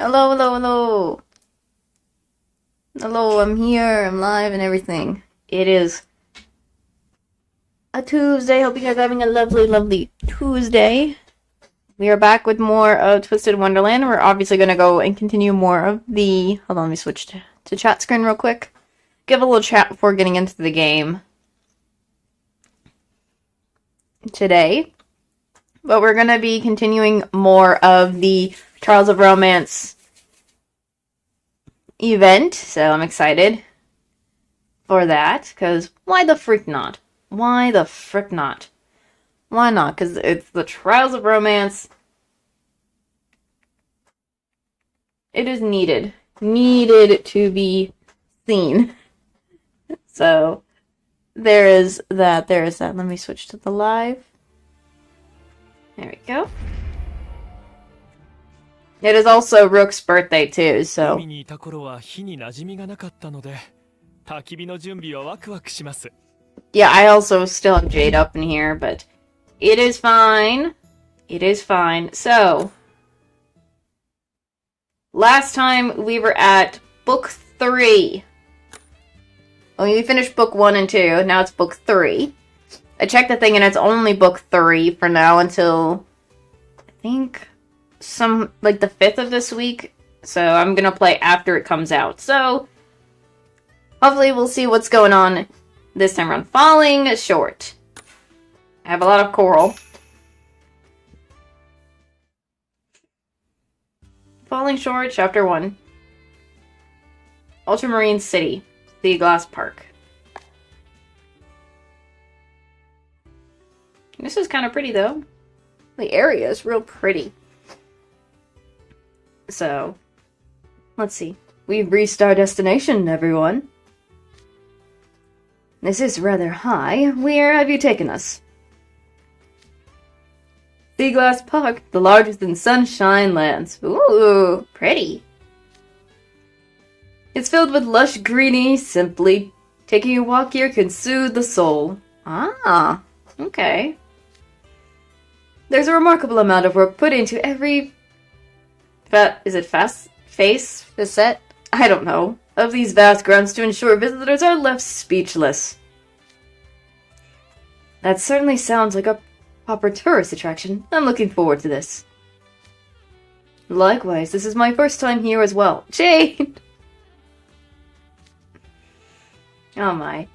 Hello, hello, hello. Hello, I'm here, I'm live and everything. It is a Tuesday. Hope you guys are having a lovely, lovely Tuesday. We are back with more of Twisted Wonderland. We're obviously going to go and continue more of the... Hold on, let me switch to chat screen real quick. Give a little chat before getting into the game today. But we're going to be continuing more of the Trials of Romance event, so I'm excited for that, because why the frick not? Why the frick not? Why not? Because it's the Trials of Romance. It is needed. Needed to be seen. So, there is that. There is that. Let me switch to the live. There we go. It is also Rook's birthday too, so... Yeah, I also still have Jade up in here, but it is fine. It is fine. So, last time we were at book 3. Well, we finished book 1 and 2, now it's book 3. I checked the thing and it's only book 3 for now until, I think, like the 5th of this week. So I'm gonna play after it comes out. So, hopefully we'll see what's going on this time around. Falling Short. I have a lot of coral. Falling Short, Chapter 1. Ultramarine City. Sea Glass Park. This is kind of pretty, though. The area is real pretty. So, let's see. We've reached our destination, everyone. This is rather high. Where have you taken us? Sea Glass Park, the largest in Sunshine Lands. Ooh, pretty. It's filled with lush greeny, simply. Taking a walk here can soothe the soul. Ah, okay. There's a remarkable amount of work put into every... facet? I don't know. Of these vast grounds to ensure visitors are left speechless. That certainly sounds like a proper tourist attraction. I'm looking forward to this. Likewise, this is my first time here as well. Jade! Oh my.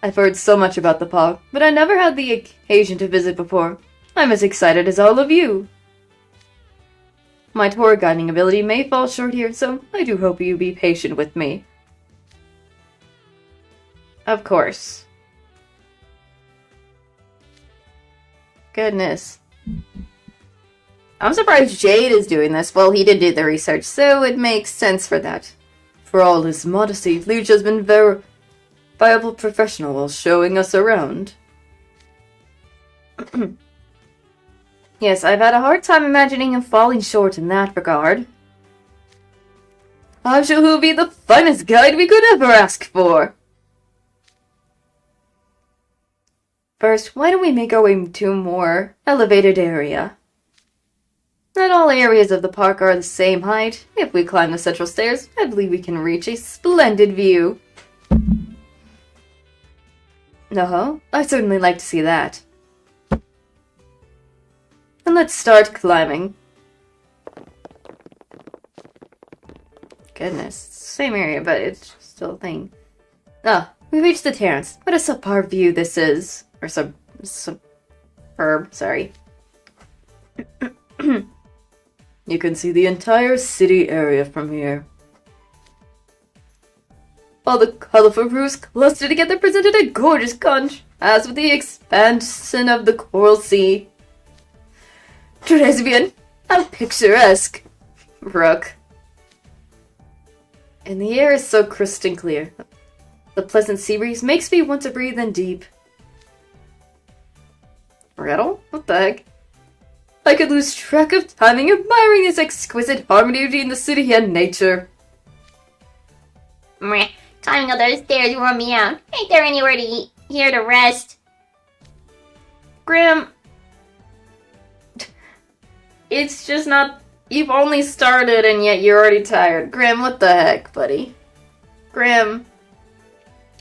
I've heard so much about the park, but I never had the occasion to visit before. I'm as excited as all of you. My tour guiding ability may fall short here, so I do hope you be patient with me. Of course. Goodness. I'm surprised Jade is doing this. Well, he did do the research, so it makes sense for that. For all his modesty, Leech has been very viable professional while showing us around. Yes, I've had a hard time imagining him falling short in that regard. I'm sure he'll be the finest guide we could ever ask for. First, why don't we make our way to a more elevated area? Not all areas of the park are the same height. If we climb the central stairs, I believe we can reach a splendid view. No, I'd certainly like to see that. And let's start climbing. Goodness, same area, but it's still a thing. Ah, we reached the terrace. What a subpar view this is. Or superb, sorry. You can see the entire city area from here. All the colorful roofs clustered together presented a gorgeous contrast with the expansion of the coral sea. Très bien. How picturesque. Rook. And the air is so crystal clear. The pleasant sea breeze makes me want to breathe in deep. Rattle? What the heck? I could lose track of timing admiring this exquisite harmony between the city and nature. Meh. Climbing up those stairs wore me out. Ain't there anywhere to eat? Here to rest? Graham, it's just not You've only started and yet you're already tired. Grim, what the heck, buddy? Grim.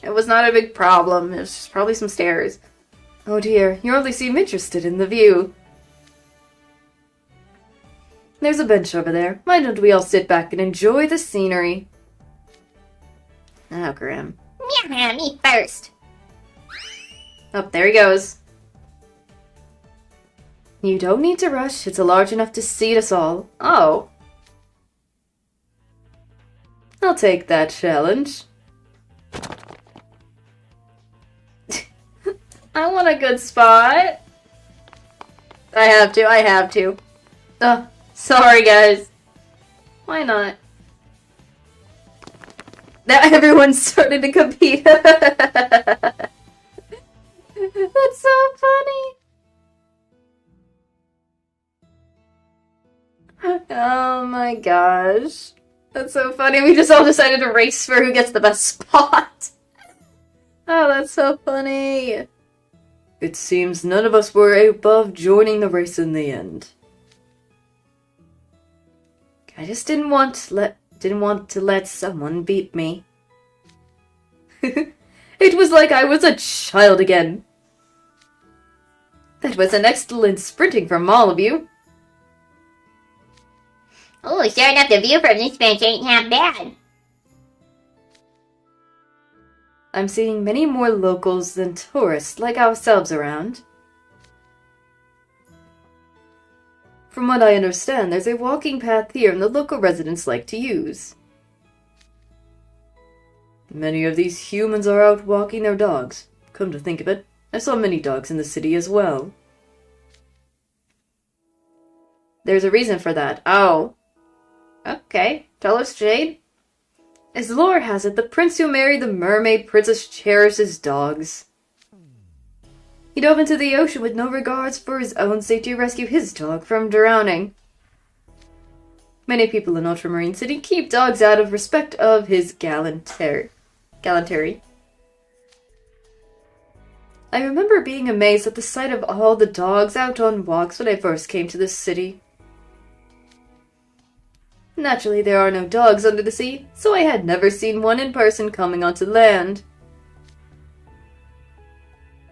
It was not a big problem. It was just probably some stairs. Oh dear, you only seem interested in the view. There's a bench over there. Why don't we all sit back and enjoy the scenery? Oh, Grim. Yeah, me first. Oh, there he goes. You don't need to rush. It's large enough to seat us all. Oh. I'll take that challenge. I want a good spot. I have to. Oh, sorry guys. Why not? Now everyone's starting to compete. That's so funny. Oh my gosh. That's so funny. We just all decided to race for who gets the best spot. Oh, that's so funny. It seems none of us were above joining the race in the end. I just didn't want to let someone beat me. It was like I was a child again. That was an excellent sprinting from all of you. Oh, sure enough, the view from this bench ain't half bad. I'm seeing many more locals than tourists like ourselves around. From what I understand, there's a walking path here and the local residents like to use. Many of these humans are out walking their dogs. Come to think of it, I saw many dogs in the city as well. There's a reason for that. Oh. Okay, tell us, Jade. As lore has it, the prince who married the mermaid princess cherishes dogs. He dove into the ocean with no regards for his own safety to rescue his dog from drowning. Many people in Ultramarine City keep dogs out of respect of his gallantry. I remember being amazed at the sight of all the dogs out on walks when I first came to this city. Naturally, there are no dogs under the sea, so I had never seen one in person coming onto land.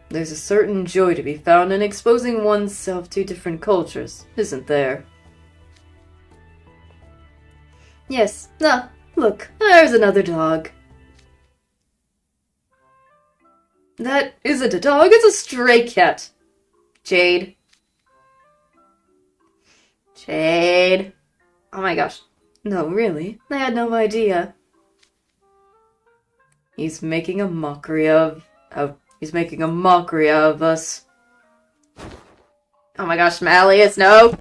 There's a certain joy to be found in exposing oneself to different cultures, isn't there? Yes. Ah, look, there's another dog. That isn't a dog, it's a stray cat. Jade. Jade. Oh my gosh. No, really? I had no idea. He's making a mockery of... Oh, he's making a mockery of us. Oh my gosh, Malleus, no!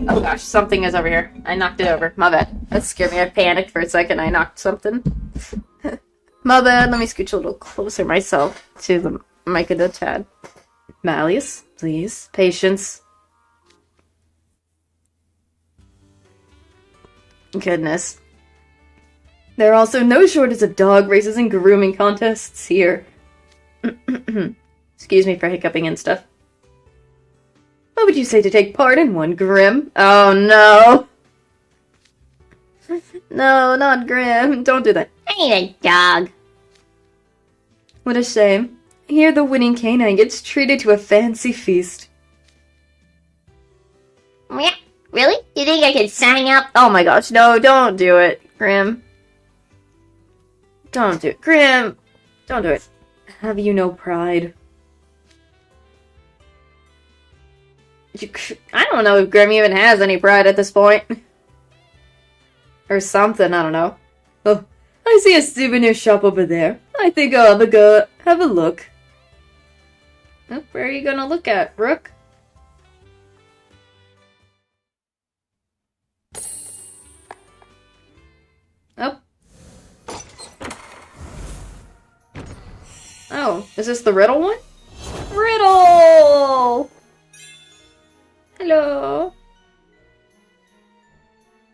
Oh gosh, something is over here. I knocked it over. My bad. That scared me. I panicked for a second. I knocked something. My bad. Let me scooch a little closer myself to the mic a tad. Malleus, please. Patience. Goodness. There are also no shortage of dog races and grooming contests here. Excuse me for hiccuping and stuff. What would you say to take part in one, Grim? Oh no! No, not Grim. Don't do that. I need a dog. What a shame. Here the winning canine gets treated to a fancy feast. Yeah, really? You think I could sign up? Oh my gosh, no, don't do it, Grim. Don't do it. Grim! Don't do it. Have you no pride? I don't know if Grim even has any pride at this point. Or something, I don't know. Oh, I see a souvenir shop over there. I think I'll have a look. Oh, where are you gonna look at, Rook? Oh. Oh, is this the riddle one? Riddle! Hello.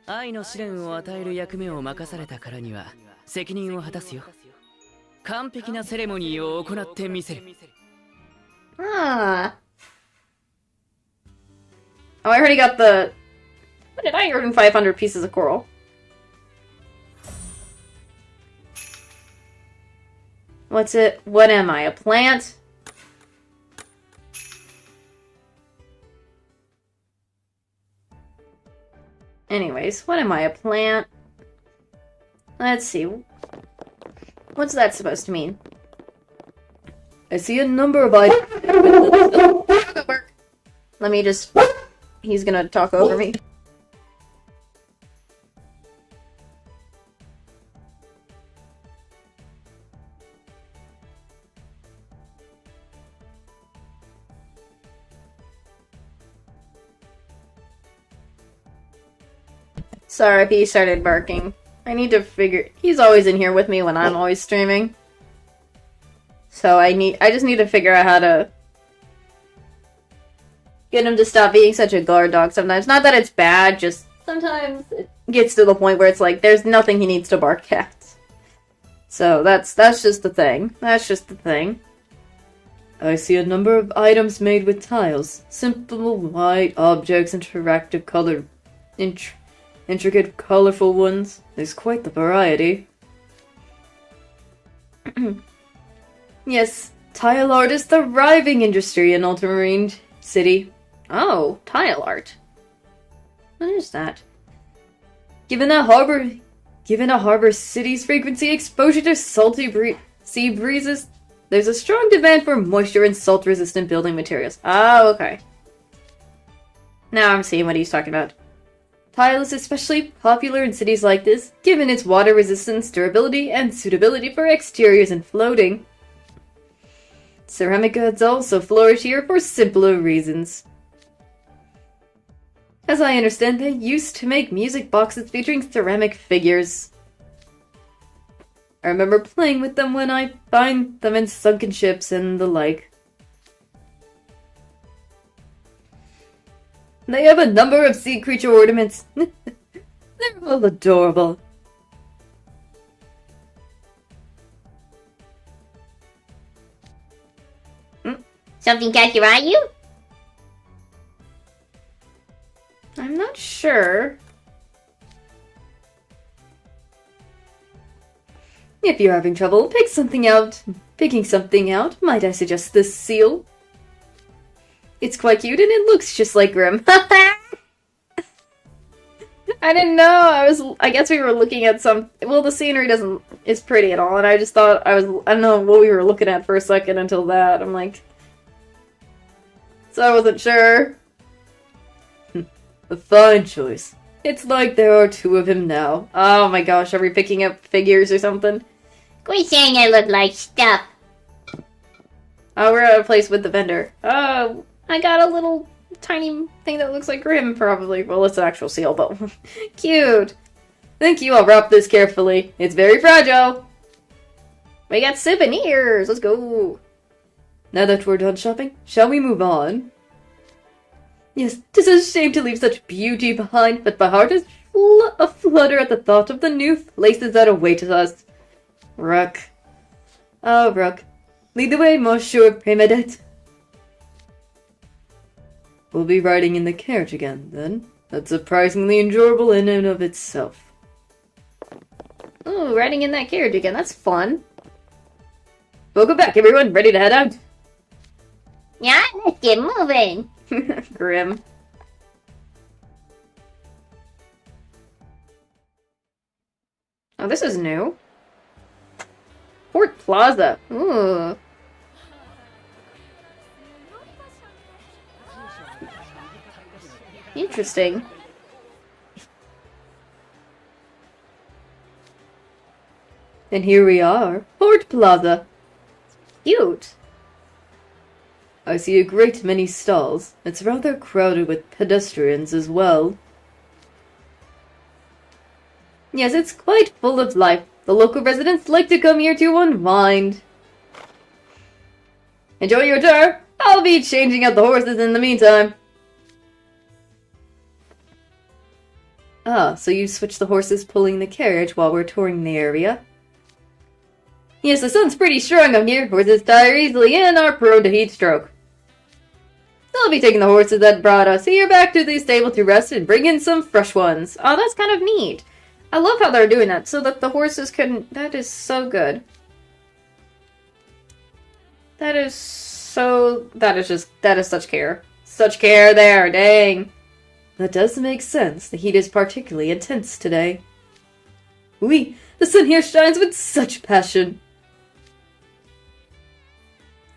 愛の試練を与える役目を任されたからには責任を果たすよ。完璧なセレモニーを行ってみせる。Ah. Oh, I already got the What did I earn 500 pieces of coral? What's it? What am I? A plant? Anyways, what am I? A plant? Let's see. What's that supposed to mean? I see a number of items. Let me just... He's gonna talk over me. Sorry if he started barking. I need to figure... He's always in here with me when I'm always streaming. So I just need to figure out how to get him to stop being such a guard dog sometimes. Not that it's bad, just sometimes it gets to the point where it's like there's nothing he needs to bark at. So that's just the thing. That's just the thing. I see a number of items made with tiles. Simple white objects, interactive color... intricate, colorful ones. There's quite the variety. Yes, tile art is the thriving industry in Ultramarine City. Oh, tile art. What is that? Given a harbor city's frequency exposure to salty sea breezes, there's a strong demand for moisture and salt-resistant building materials. Oh, okay. Now I'm seeing what he's talking about. Tile is especially popular in cities like this, given its water resistance, durability, and suitability for exteriors and floating. Ceramic goods also flourish here for simpler reasons. As I understand, they used to make music boxes featuring ceramic figures. I remember playing with them when I find them in sunken ships and the like. They have a number of sea creature ornaments. They're all adorable. Something catch your eye, you? I'm not sure. If you're having trouble picking something out, might I suggest this seal? It's quite cute and it looks just like Grim. I didn't know. I guess we were looking at well, the scenery is pretty at all, and I just thought I don't know what we were looking at for a second until that. I'm like, so I wasn't sure. A fine choice. It's like there are two of him now. Oh my gosh, are we picking up figures or something? Quit saying I look like stuff. Oh, we're at a place with the vendor. Oh, I got a little tiny thing that looks like Grim, probably. Well, it's an actual seal, but cute. Thank you, I'll wrap this carefully. It's very fragile. We got souvenirs. Let's go. Now that we're done shopping, shall we move on? Yes, 'tis a shame to leave such beauty behind, but my heart is a-flutter at the thought of the new places that await us. Rook. Oh, Rook. Lead the way, Monsieur Primadette. We'll be riding in the carriage again, then. That's surprisingly enjoyable in and of itself. Ooh, riding in that carriage again. That's fun. Welcome back, everyone. Ready to head out? Yeah, let's get moving. Grim. Oh, this is new. Port Plaza. Ooh. Interesting. And here we are, Port Plaza. Cute. I see a great many stalls. It's rather crowded with pedestrians as well. Yes, it's quite full of life. The local residents like to come here to unwind. Enjoy your tour. I'll be changing out the horses in the meantime. Ah, so you switch the horses pulling the carriage while we're touring the area? Yes, the sun's pretty strong up here. Horses tire easily and are prone to heat stroke. They'll be taking the horses that brought us here back to the stable to rest and bring in some fresh ones. Oh, that's kind of neat. I love how they're doing that, so that the horses can... That is so good. That is so... That is such care. Such care there, dang. That does make sense. The heat is particularly intense today. Oui, the sun here shines with such passion.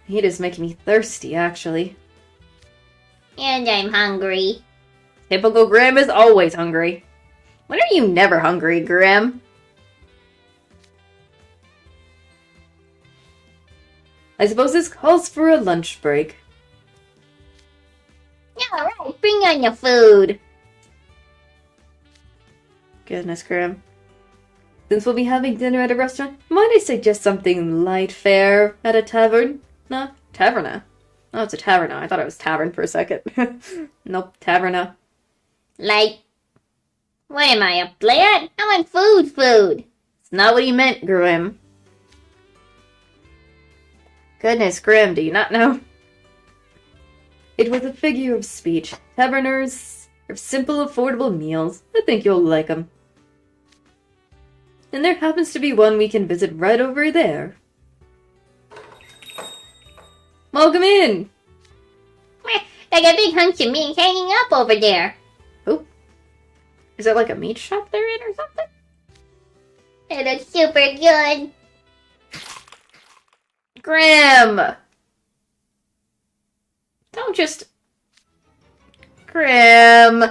The heat is making me thirsty, actually. And I'm hungry. Typical Grim is always hungry. When are you never hungry, Grim? I suppose this calls for a lunch break. Alright, bring on your food. Goodness, Grim. Since we'll be having dinner at a restaurant, might I suggest something light fare at a tavern? No, taverna. Oh, it's a taverna. I thought it was tavern for a second. Nope, taverna. Like, what am I, a plant? I want food. It's not what he meant, Grim. Goodness, Grim, do you not know? It was a figure of speech. Taverners are simple, affordable meals. I think you'll like them. And there happens to be one we can visit right over there. Welcome in! Like a big hunch of meat hanging up over there. Oh. Is that like a meat shop they're in or something? It looks super good. Grim! Don't just... Grim!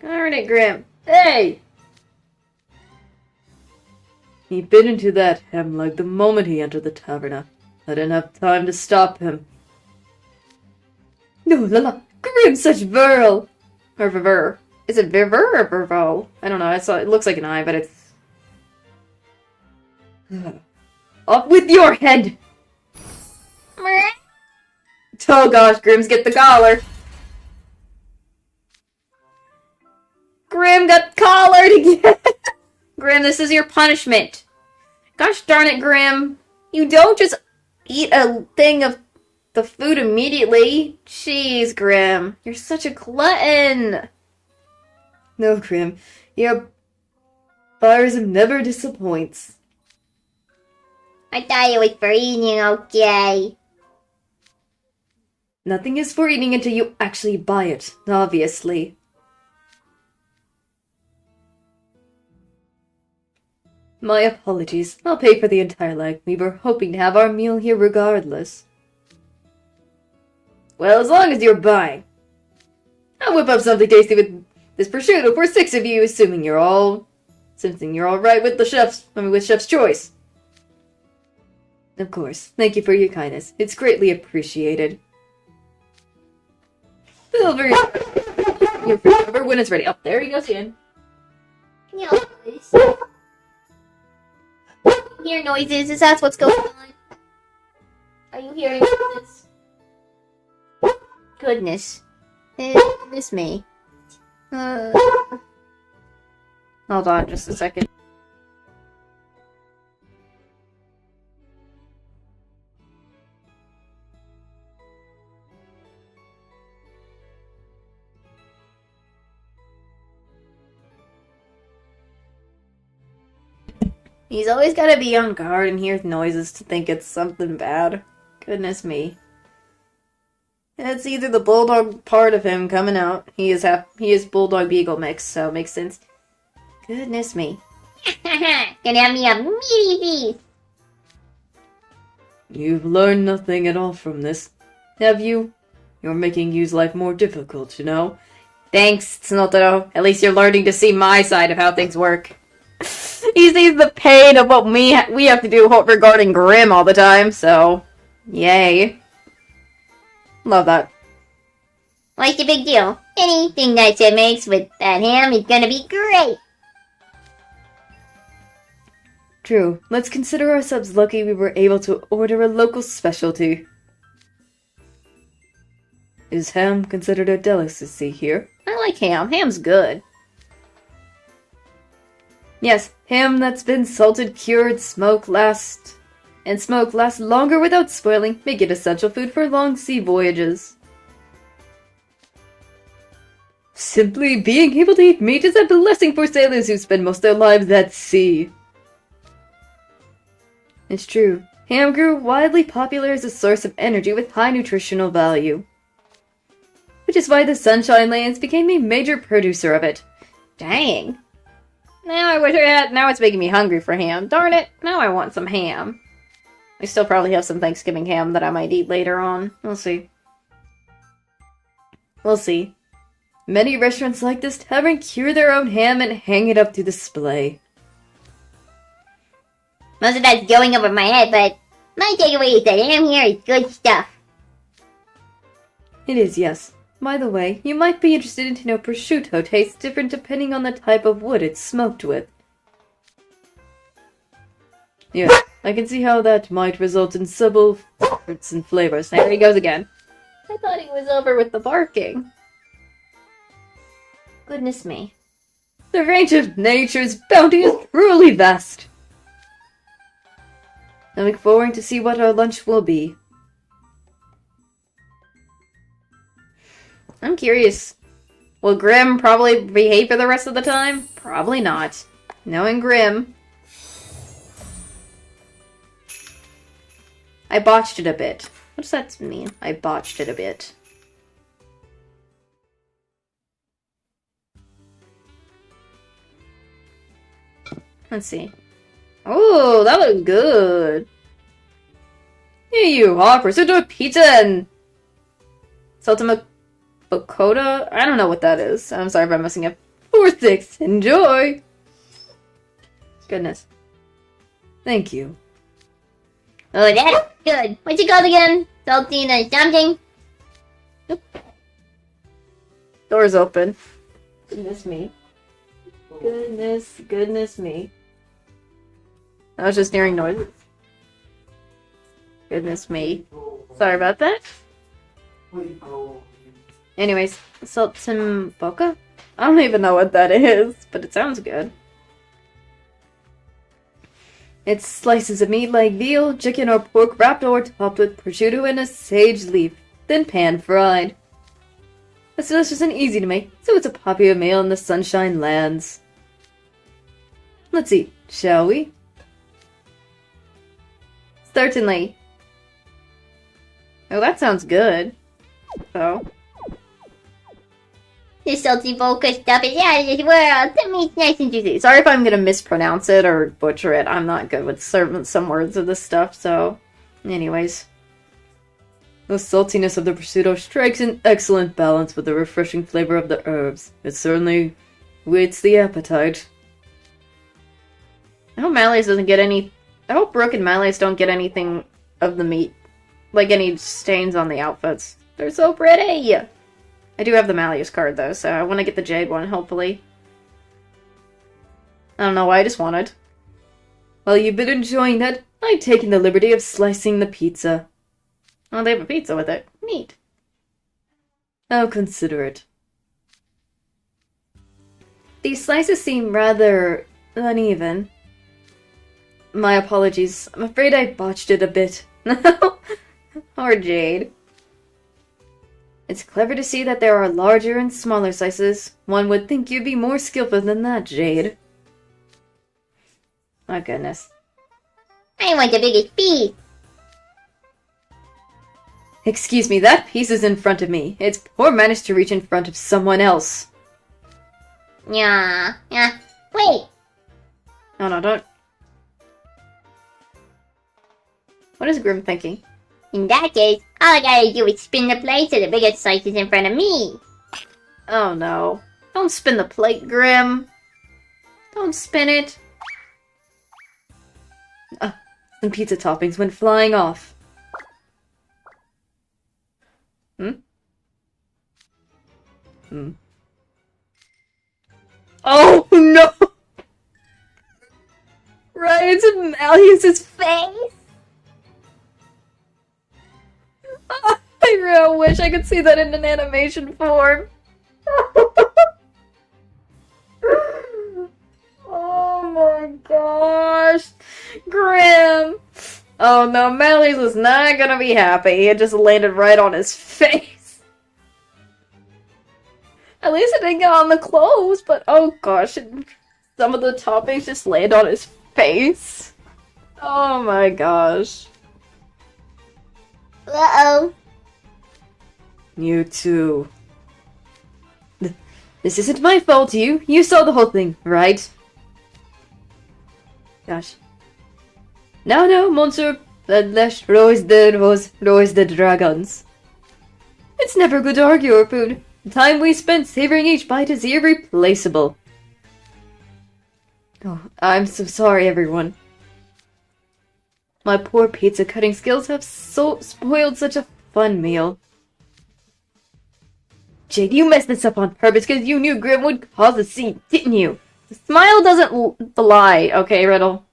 Darn it, Grim. Hey! He bit into that hemlock the moment he entered the taverna. I didn't have time to stop him. No, la, Grim, such virl! Or vivur. Is it vivur or virvo? I don't know. It looks like an eye, but it's... Off with your head! Oh gosh, Grim's get the collar. Grim got collared again! Grim, this is your punishment. Gosh darn it, Grim. You don't just eat a thing of the food immediately. Jeez, Grim. You're such a glutton. No, Grim. Your barism never disappoints. I thought it was for eating, okay. Nothing is for eating until you actually buy it, obviously. My apologies. I'll pay for the entire leg. We were hoping to have our meal here regardless. Well, as long as you're buying. I'll whip up something tasty with this prosciutto for 6 of you, assuming you're all right with with Chef's Choice. Of course. Thank you for your kindness. It's greatly appreciated. Deliver your food when it's ready. Up there he goes in. Hear noises? Is that what's going on? Are you hearing noises? Goodness. Goodness me. Hold on just a second. He's always got to be on guard and hear noises to think it's something bad. Goodness me. It's either the bulldog part of him coming out. He is bulldog beagle mix, so it makes sense. Goodness me. Gonna have me a meaty piece. You've learned nothing at all from this, have you? You're making Yu's life more difficult, you know? Thanks, Snotaro. At least you're learning to see my side of how things work. He sees the pain of what we have to do regarding Grim all the time, so... Yay. Love that. What's the big deal? Anything that makes with that ham is gonna be great. True. Let's consider ourselves lucky we were able to order a local specialty. Is ham considered a delicacy here? I like ham. Ham's good. Yes, ham that's been salted, cured, smoke lasts longer without spoiling, make it essential food for long sea voyages. Simply being able to eat meat is a blessing for sailors who spend most of their lives at sea. It's true. Ham grew widely popular as a source of energy with high nutritional value. Which is why the Sunshine Lands became a major producer of it. Dang. Now I wish I had. Now it's making me hungry for ham. Darn it. Now I want some ham. I still probably have some Thanksgiving ham that I might eat later on. We'll see. We'll see. Many restaurants like this tavern cure their own ham and hang it up to display. Most of that's going over my head, but my takeaway is that ham here is good stuff. It is, yes. By the way, you might be interested to know prosciutto tastes different depending on the type of wood it's smoked with. Yes, I can see how that might result in subtle difference in flavors. There he goes again. I thought he was over with the barking. Goodness me. The range of nature's bounty is truly vast. I look forward to see what our lunch will be. I'm curious. Will Grim probably behave for the rest of the time? Probably not. Knowing Grim. I botched it a bit. What does that mean? I botched it a bit. Let's see. Oh, that looks good. Here you are, prosciutto pizza and Saltama Bocota? I don't know what that is. I'm sorry if I'm messing up. 4-6. Enjoy! Goodness. Thank you. Oh, that's good. What's it called again? Saltine something? Oop. Door's open. Goodness me. Goodness me. I was just hearing noises. Goodness me. Sorry about that. Anyways, Saltimboca? I don't even know what that is, but it sounds good. It's slices of meat like veal, chicken, or pork wrapped or topped with prosciutto and a sage leaf, then pan-fried. It's delicious and easy to make, so it's a popular meal in the Sunshine Lands. Let's eat, shall we? Certainly. Oh, that sounds good. So. This salty vodka stuff is out of this world. The meat's nice and juicy. Sorry if I'm gonna mispronounce it or butcher it. I'm not good with some words of this stuff, so. Anyways. The saltiness of the prosciutto strikes an excellent balance with the refreshing flavor of the herbs. It certainly whets the appetite. I hope Malleus doesn't get any. I hope Brooke and Malleus don't get anything of the meat. Like any stains on the outfits. They're so pretty! I do have the Malleus card though, so I want to get the Jade one, hopefully. I don't know why, I just wanted. While you've been enjoying that, I've taken the liberty of slicing the pizza. Oh, they have a pizza with it. Neat. I'll consider it. These slices seem rather uneven. My apologies. I'm afraid I botched it a bit. Or Jade. It's clever to see that there are larger and smaller slices. One would think you'd be more skillful than that, Jade. My goodness. I want the biggest piece. Excuse me, that piece is in front of me. It's poor manners to reach in front of someone else. Yeah. Wait. Oh no, don't. What is Grim thinking? In that case, all I gotta do is spin the plate so the biggest slice is in front of me. Oh no. Don't spin the plate, Grim. Don't spin it. Some pizza toppings went flying off. Oh no! Right into Malleus's face! I really wish I could see that in an animation form. Oh Oh no, Mally's was not gonna be happy. It just landed right on his face. At least it didn't get on the clothes, but oh gosh, some of the toppings just land on his face. Oh my gosh. Uh-oh. You too. This isn't my fault, you saw the whole thing, right? Gosh. No, Monsieur, let's rose the dragons. It's never good to argue over food. The time we spent savoring each bite is irreplaceable. Oh, I'm so sorry, everyone. My poor pizza cutting skills have spoiled such a fun meal. Jade, you messed this up on purpose because you knew Grim would cause a scene, didn't you? The smile doesn't lie, okay, Riddle?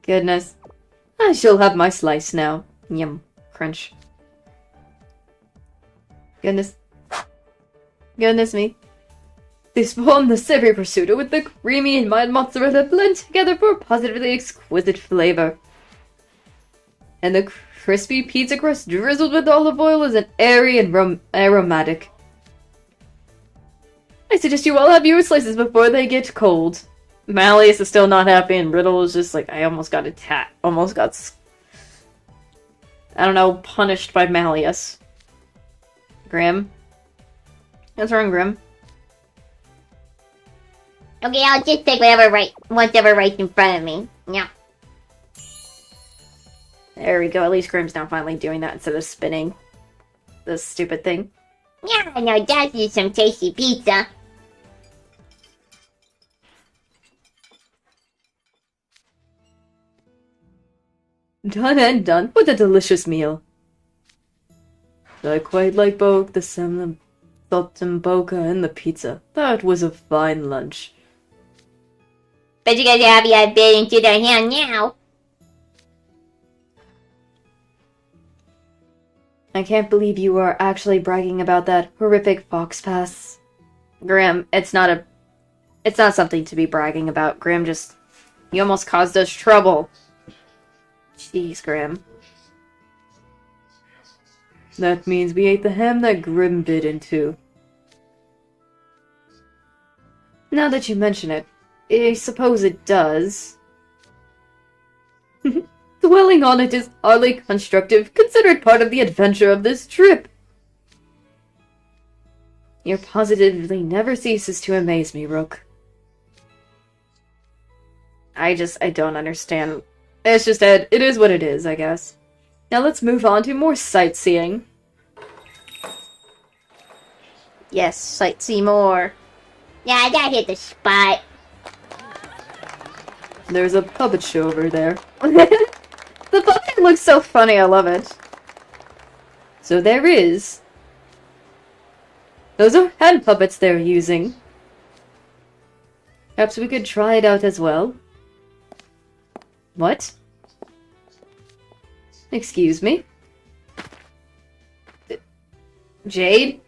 Goodness. I shall have my slice now. Yum. Crunch. Goodness. Goodness me. They spawn the savory prosciutto with the creamy and mild mozzarella blend together for a positively exquisite flavor. And the crispy pizza crust drizzled with olive oil is an airy and aromatic. I suggest you all have your slices before they get cold. Malleus is still not happy, and Riddle is just like, I almost got I don't know, punished by Malleus. Grim? What's wrong, Grim? Okay, I'll just take whatever right in front of me. Yeah. There we go, at least Grim's now finally doing that instead of spinning this stupid thing. Yeah, no, that is some tasty pizza. Done and done. What a delicious meal. I quite like both the saltimbocca and the pizza. That was a fine lunch. But you guys have your bit into their hand now. I can't believe you are actually bragging about that horrific fox pass. Grim, it's not something to be bragging about. Grim you almost caused us trouble. Jeez, Grim. That means we ate the ham that Grim bit into. Now that you mention it, I suppose it does. Dwelling on it is hardly constructive, considered part of the adventure of this trip. Your positively never ceases to amaze me, Rook. I don't understand. It's just that it is what it is, I guess. Now let's move on to more sightseeing. Yes, sightsee more. Yeah, that hit the spot. There's a puppet show over there. The puppet looks so funny, I love it. So there is. Those are hand puppets they're using. Perhaps we could try it out as well. What? Excuse me? Jade?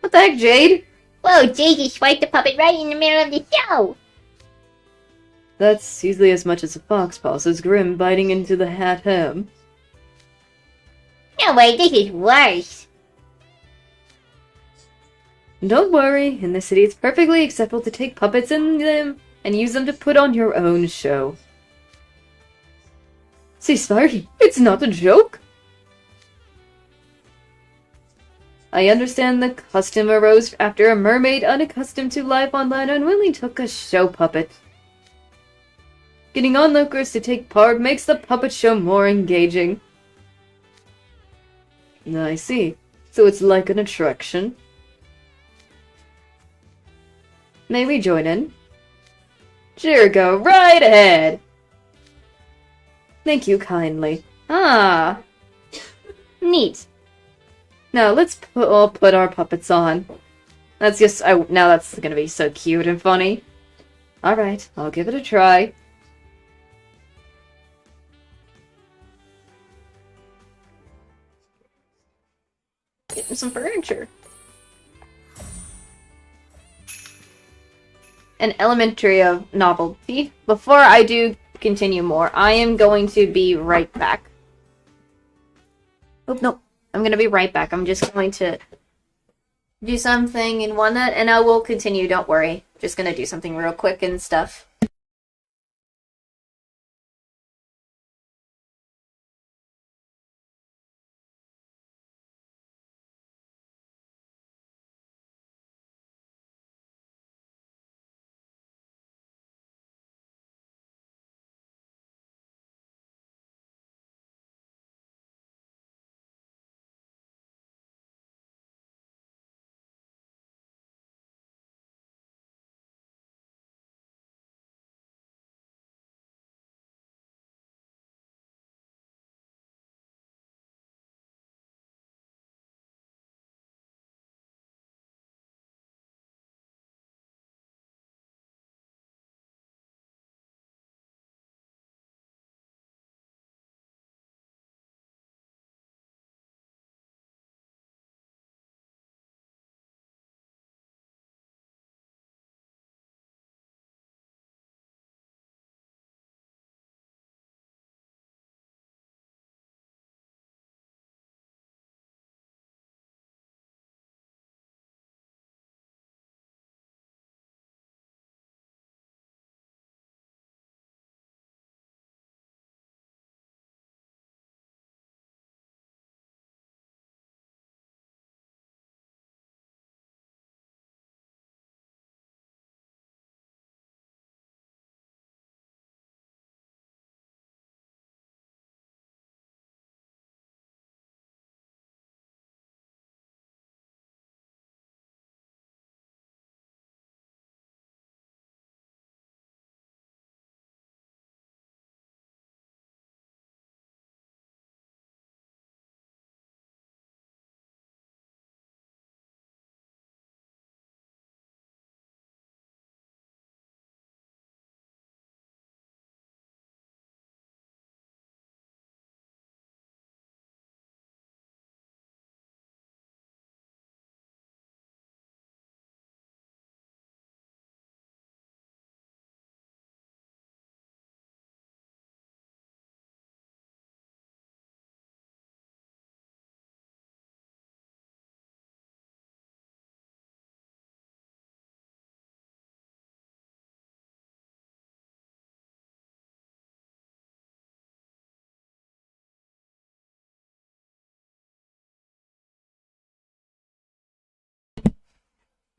What the heck, Jade? Whoa, Jade just swiped the puppet right in the middle of the show. That's easily as much as a fox paws as Grim biting into the hat ham. No way, this is worse. Don't worry, in this city it's perfectly acceptable to take puppets and use them to put on your own show. Ceasefire, it's not a joke! I understand the custom arose after a mermaid unaccustomed to life on land unwillingly took a show puppet. Getting onlookers to take part makes the puppet show more engaging. I see. So it's like an attraction. May we join in? Sure, go right ahead! Thank you kindly. Ah! Neat. Now let's all put our puppets on. That's just, now that's gonna be so cute and funny. Alright, I'll give it a try. Getting some furniture. an elementary of novelty. Before I do continue more, I am going to be right back. Oh, no. I'm going to be right back. I'm just going to do something in OneNote, and I will continue. Don't worry. Just going to do something real quick and stuff.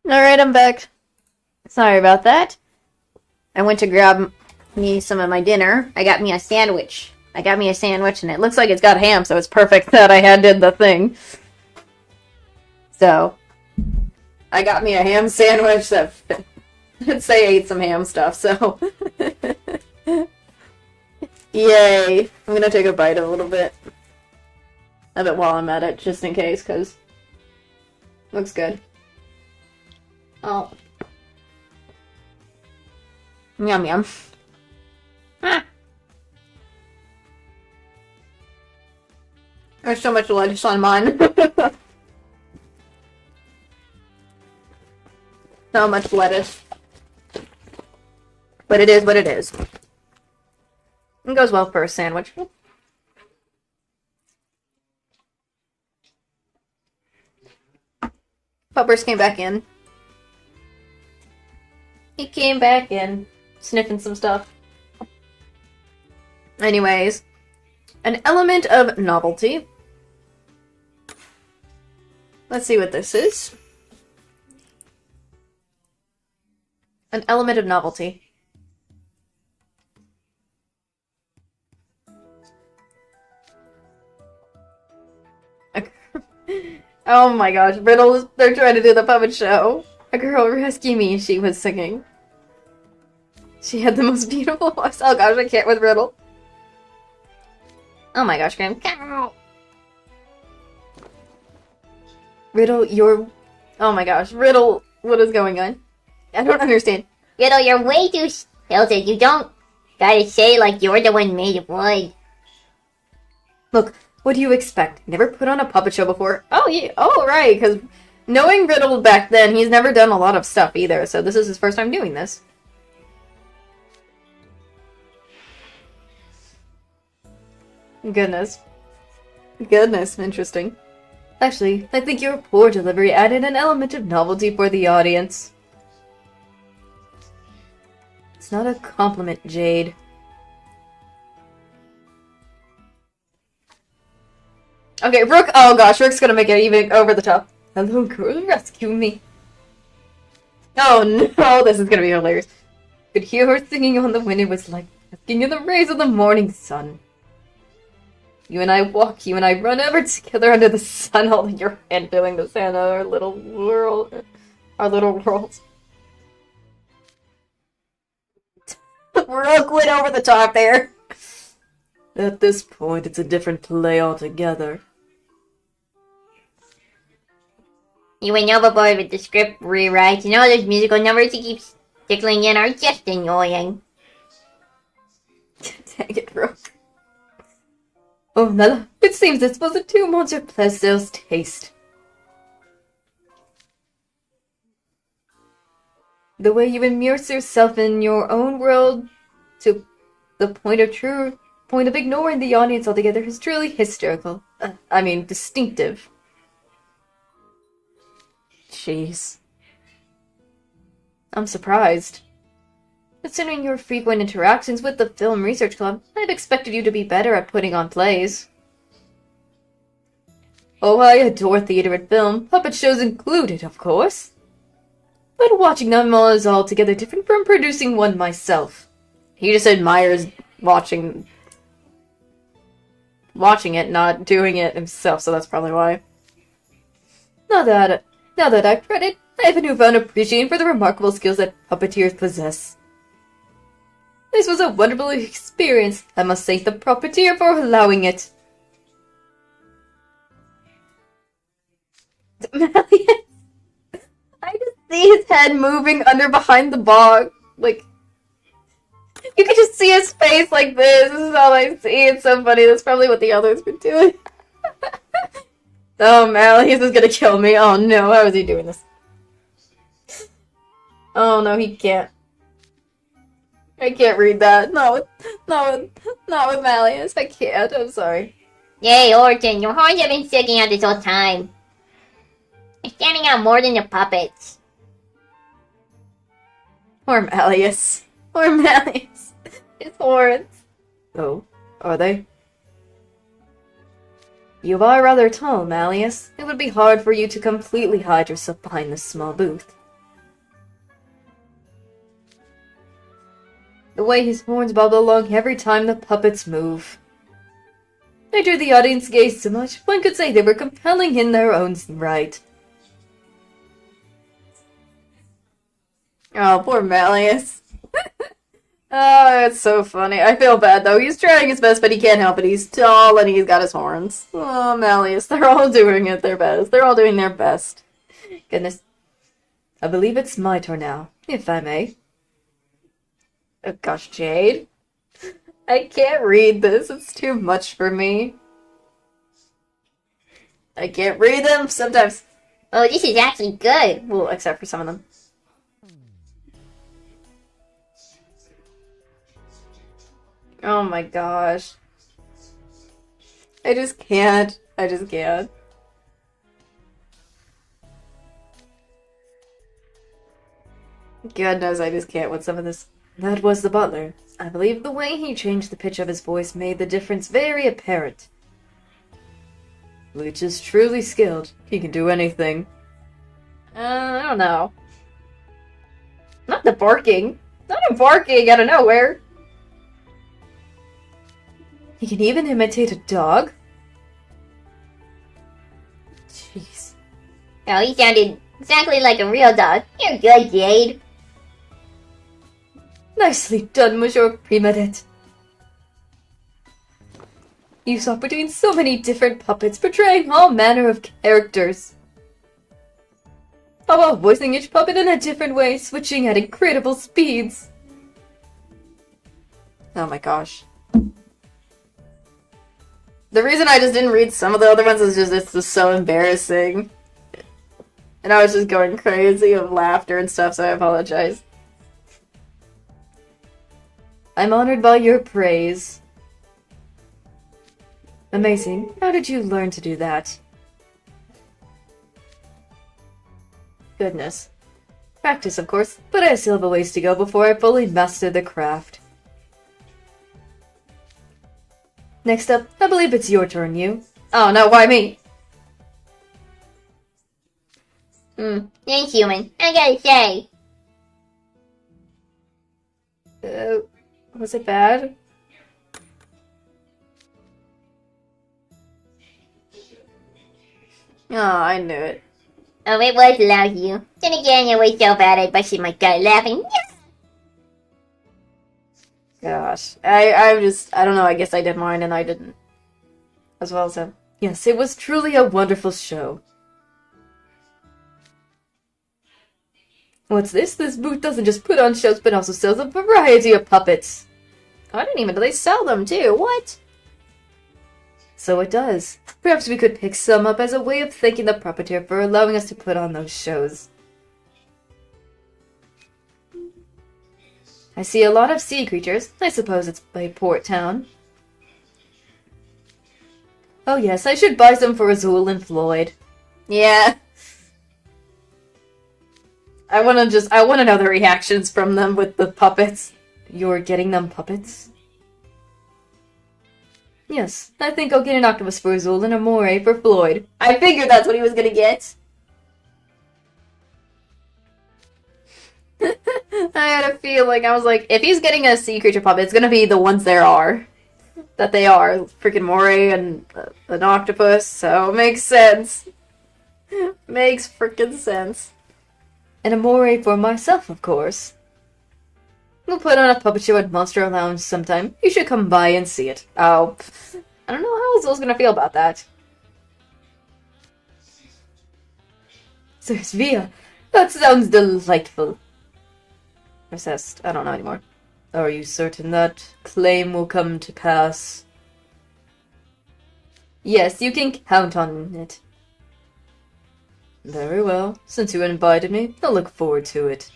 Alright, I'm back. Sorry about that. I went to grab me some of my dinner. I got me a sandwich. And it looks like it's got ham, so it's perfect that I did the thing. So, I got me a ham sandwich that I'd say ate some ham stuff, so. Yay. I'm gonna take a bite a little bit of it while I'm at it, just in case, because looks good. Oh. Yum yum. Ah. There's so much lettuce on mine. So much lettuce. But it is what it is. It goes well for a sandwich. Puppers came back in. He came back in, sniffing some stuff. Anyways, an element of novelty. Let's see what this is. An element of novelty. Oh my gosh, Riddle, they're trying to do the puppet show. A girl rescue me, she was singing. She had the most beautiful voice. Oh gosh, I can't with Riddle. Oh my gosh, Graham. Riddle, you're... Oh my gosh, Riddle, what is going on? I don't understand. Riddle, you're way too stilted. You don't gotta say like you're the one made of wood. Look, what do you expect? Never put on a puppet show before? Oh, yeah. Oh, right, because knowing Riddle back then, he's never done a lot of stuff either, so this is his first time doing this. Goodness. Goodness, interesting. Actually, I think your poor delivery added an element of novelty for the audience. It's not a compliment, Jade. Okay, Rook. Oh gosh, Rook's gonna make it even over the top. Hello, girl, rescue me. Oh no, this is gonna be hilarious. Could hear her singing on the wind. It was like basking in the rays of the morning sun. You and I walk, you and I run ever together under the sun, holding your hand, feeling the sand of our little world. Our little world. Rook went over the top there. At this point, it's a different play altogether. You went overboard with the script rewrites and all those musical numbers you keep tickling in are just annoying. Dang it, Rook. Oh, Nella, it seems this wasn't too much of Plaisto's taste. The way you immerse yourself in your own world to the point of ignoring the audience altogether is truly hysterical. Distinctive. Jeez. I'm surprised. Considering your frequent interactions with the Film Research Club, I've expected you to be better at putting on plays. Oh, I adore theater and film, puppet shows included, of course. But watching them all is altogether different from producing one myself. He just admires watching it, not doing it himself, so that's probably why. Now that I've read it, I have a newfound appreciation for the remarkable skills that puppeteers possess. This was a wonderful experience. I must thank the puppeteer for allowing it. Malleus. I just see his head moving behind the bog. Like, you can just see his face like this. This is all I see. It's so funny. That's probably what the others were doing. Oh, Malleus is gonna kill me. Oh no, how is he doing this? Oh no, he can't. I can't read that. Not with Malleus. I can't. I'm sorry. Yay, Orton, your horns have been sticking out this whole time. You're standing out more than the puppets. Poor Malleus. Poor Malleus. His horns. Oh, are they? You are rather tall, Malleus. It would be hard for you to completely hide yourself behind this small booth. The way his horns bobble along every time the puppets move. They drew the audience gaze so much, one could say they were compelling in their own right. Oh, poor Malleus. Oh, it's so funny. I feel bad, though. He's trying his best, but he can't help it. He's tall, and he's got his horns. Oh, Malleus. They're all doing it their best. They're all doing their best. Goodness. I believe it's my turn now, if I may. Oh, gosh, Jade. I can't read this. It's too much for me. I can't read them sometimes. Oh, this is actually good. Well, except for some of them. Oh my gosh. I just can't. I just can't. God knows I just can't with some of this. That was the butler. I believe the way he changed the pitch of his voice made the difference very apparent. Leech is truly skilled. He can do anything. I don't know. Not the barking. Not him barking out of nowhere. He can even imitate a dog? Jeez. Oh, he sounded exactly like a real dog. You're good, Jade. Nicely done, Monsieur Primadet. You swap between so many different puppets, portraying all manner of characters. How about voicing each puppet in a different way, switching at incredible speeds? Oh my gosh. The reason I just didn't read some of the other ones is just it's just so embarrassing. And I was just going crazy of laughter and stuff, so I apologize. I'm honored by your praise. Amazing. How did you learn to do that? Goodness. Practice, of course, but I still have a ways to go before I fully master the craft. Next up, I believe it's your turn, you. Oh no, why me? Inhuman, I gotta say. Was it bad? Oh, I knew it. Oh, it was lousy. Then again, it was so bad I busted my gut laughing. Gosh. I don't know, I guess I did mine and I didn't. As well as him. Yes, it was truly a wonderful show. What's this? This booth doesn't just put on shows, but also sells a variety of puppets. Oh, I didn't even know they sell them, too. What? So it does. Perhaps we could pick some up as a way of thanking the puppeteer for allowing us to put on those shows. I see a lot of sea creatures. I suppose it's a port town. Oh yes, I should buy some for Azul and Floyd. Yeah. I wanna know the reactions from them with the puppets. You're getting them puppets? Yes, I think I'll get an octopus for Azul and a moray for Floyd. I figured that's what he was gonna get. I had a feeling. I was like, if he's getting a sea creature puppet, it's gonna be the ones there are. That they are. Freaking moray and an octopus, so it makes sense. Makes freaking sense. And a moray for myself, of course. We'll put on a puppet show at Monster Lounge sometime. You should come by and see it. Oh, I don't know how Azul's gonna feel about that. Via, that sounds delightful. Recessed. I don't know anymore. Are you certain that claim will come to pass? Yes, you can count on it. Very well. Since you invited me, I'll look forward to it.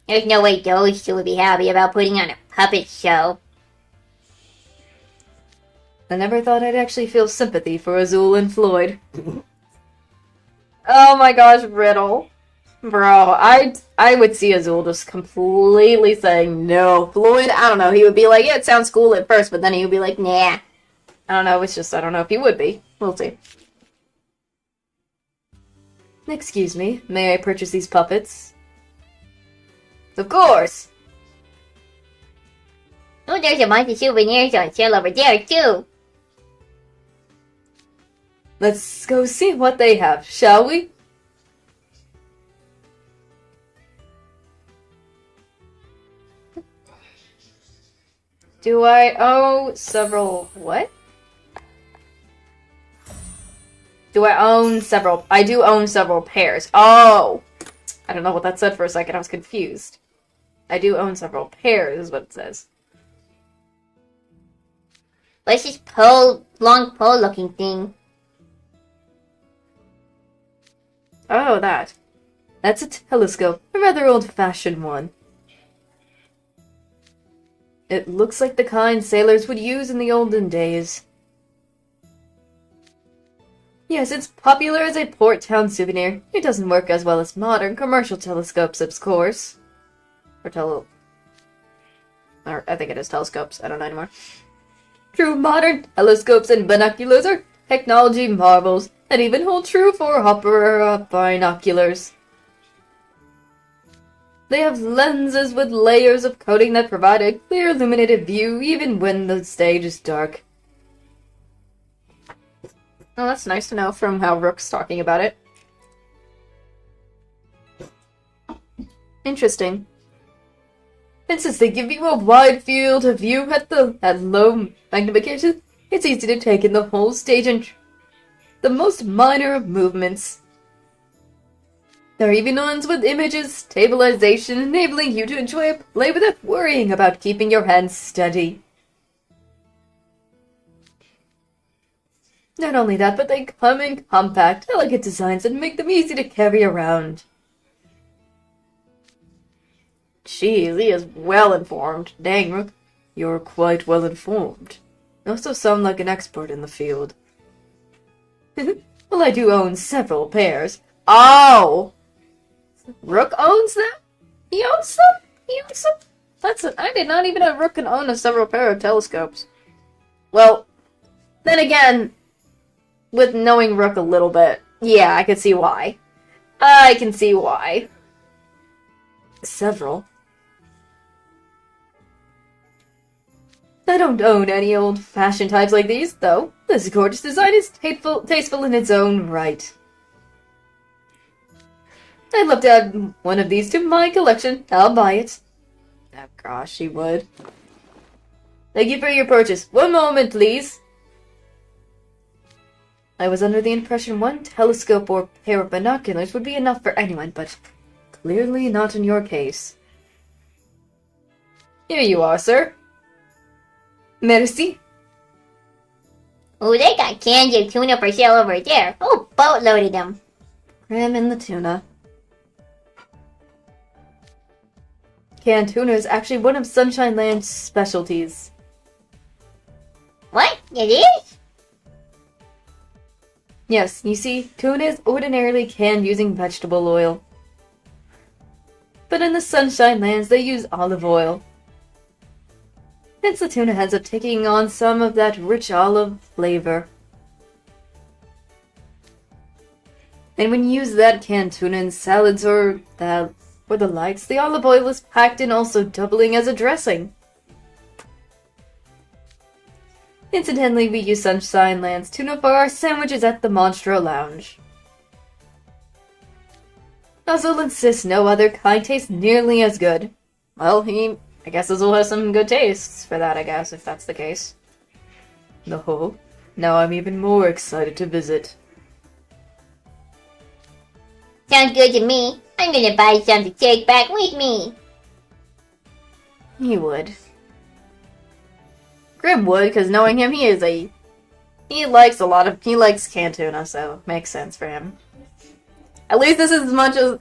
There's no way those two would be happy about putting on a puppet show. I never thought I'd actually feel sympathy for Azul and Floyd. Oh my gosh, Riddle. Bro, I would see Azul just completely saying no. Floyd, I don't know, he would be like, yeah, it sounds cool at first, but then he would be like, nah. I don't know, it's just, I don't know if he would be. We'll see. Excuse me, may I purchase these puppets? Of course! Oh, there's a bunch of souvenirs on sale over there, too. Let's go see what they have, shall we? Do I owe several... what? Do I own several... I do own several pairs. Oh! I don't know what that said for a second. I was confused. I do own several pairs, is what it says. What's this pole, long pole looking thing? Oh, that. That's a telescope. A rather old-fashioned one. It looks like the kind sailors would use in the olden days. Yes, it's popular as a port town souvenir. It doesn't work as well as modern commercial telescopes, of course. Or I think it is telescopes. I don't know anymore. True modern telescopes and binoculars are technology marvels, and even hold true for opera binoculars. They have lenses with layers of coating that provide a clear illuminated view even when the stage is dark. Oh, that's nice to know from how Rook's talking about it. Interesting. And since they give you a wide field of view at low magnification, it's easy to take in the whole stage and the most minor of movements. There are even ones with images stabilization, enabling you to enjoy a play without worrying about keeping your hands steady. Not only that, but they come in compact, elegant designs and make them easy to carry around. Jeez, he is well informed. Dang, Rook, you're quite well informed. You also sound like an expert in the field. Well, I do own several pairs. Oh! Rook owns them? He owns them? He owns them? I did not even know Rook can own several pair of telescopes. Well, then again, with knowing Rook a little bit, yeah, I can see why. I can see why. Several? I don't own any old-fashioned types like these, though. This gorgeous design is tasteful in its own right. I'd love to add one of these to my collection. I'll buy it. Oh gosh, she would. Thank you for your purchase. One moment, please. I was under the impression one telescope or pair of binoculars would be enough for anyone, but clearly not in your case. Here you are, sir. Merci. Oh, they got cans of tuna for sale over there. Oh, boatload of them. Cram in the tuna. Canned tuna is actually one of Sunshine Land's specialties. What? It is? Yes, you see, tuna is ordinarily canned using vegetable oil. But in the Sunshine Lands, they use olive oil. Hence the tuna ends up taking on some of that rich olive flavor. And when you use that canned tuna in salads or the likes, the olive oil is packed in, also doubling as a dressing. Incidentally, we use Sunshine Land's tuna for our sandwiches at the Monstro Lounge. Nuzzle insists no other kind tastes nearly as good. Well, I guess Nuzzle has some good tastes for that, I guess, if that's the case. No, now I'm even more excited to visit. Sounds good to me. I'm gonna buy some to take back with me. He would. Grim would, because knowing him, he likes canned tuna, so it makes sense for him. At least this is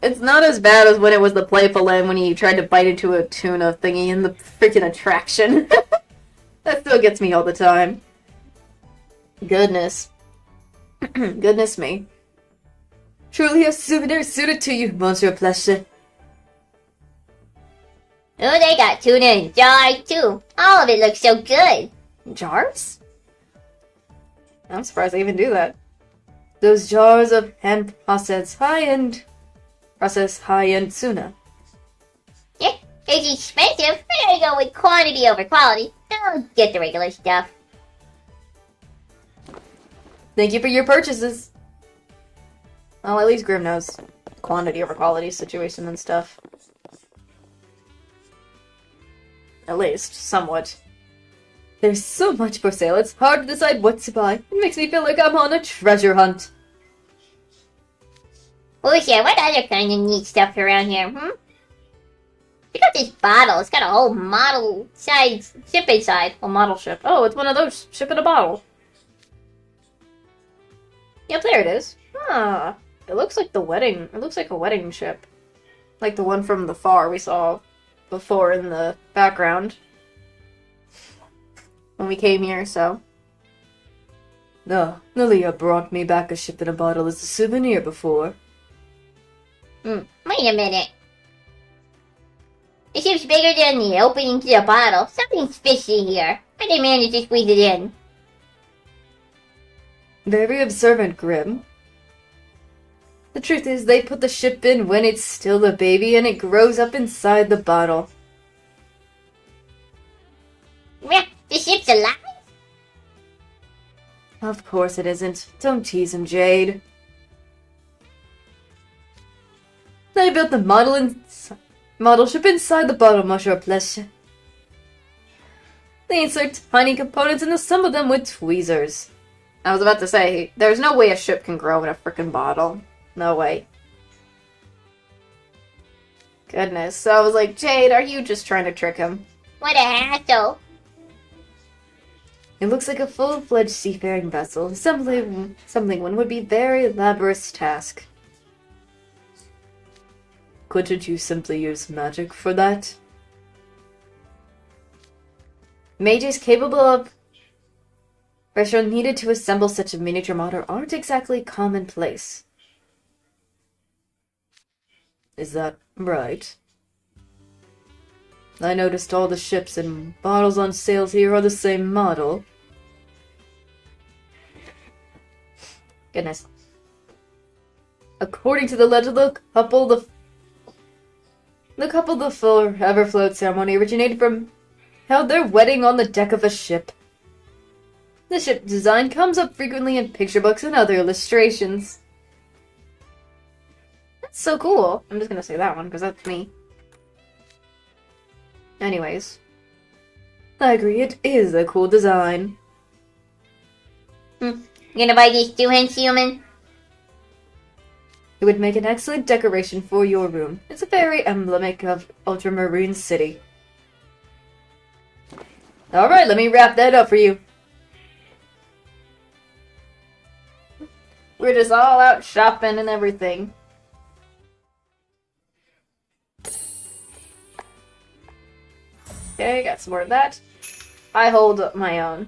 it's not as bad as when it was the playful end when he tried to bite into a tuna thingy in the freaking attraction. That still gets me all the time. Goodness. Goodness me. Truly a souvenir suited to you, Monsieur Plesche. Oh, they got tuna in jars too. All of it looks so good. Jars? I'm surprised they even do that. Those jars of hand-processed high-end tuna. Yeah, it's expensive. I gotta go with quantity over quality. I'll get the regular stuff. Thank you for your purchases. Well, at least Grim knows quantity over quality situation and stuff. At least, somewhat. There's so much for sale, it's hard to decide what to buy. It makes me feel like I'm on a treasure hunt. Lucia, what other kind of neat stuff around here, Check out this bottle. It's got a whole model-sized ship inside. A model ship. Oh, it's one of those. Ship in a bottle. Yep, there it is. Ah, it looks like the wedding. It looks like a wedding ship. Like the one from the far we saw before in the background. When we came here, so. No, Lilia brought me back a ship in a bottle as a souvenir before. Wait a minute. The ship's bigger than the opening to the bottle. Something's fishy here. How did they manage to squeeze it in? Very observant, Grim. The truth is, they put the ship in when it's still a baby and it grows up inside the bottle. Yeah, the ship's alive? Of course it isn't. Don't tease him, Jade. I built the model ship inside the bottle, Monsieur Plesche. They insert tiny components and assemble them with tweezers. I was about to say, there's no way a ship can grow in a frickin' bottle. No way. Goodness. So I was like, Jade, are you just trying to trick him? What a hassle. It looks like a full-fledged seafaring vessel. Assembling one would be a very laborious task. Couldn't you simply use magic for that? Mages capable of Pressure needed to assemble such a miniature model aren't exactly commonplace. Is that right? I noticed all the ships and models on sales here are the same model. Goodness. According to the legend, the couple the forever float ceremony originated from held their wedding on the deck of a ship. The ship design comes up frequently in picture books and other illustrations. That's so cool. I'm just gonna say that one because that's me. Anyways. I agree, it is a cool design. You gonna buy these too, human? It would make an excellent decoration for your room. It's a very emblematic of Ultramarine City. Alright, let me wrap that up for you. We're just all out shopping and everything. Okay, got some more of that. I hold my own.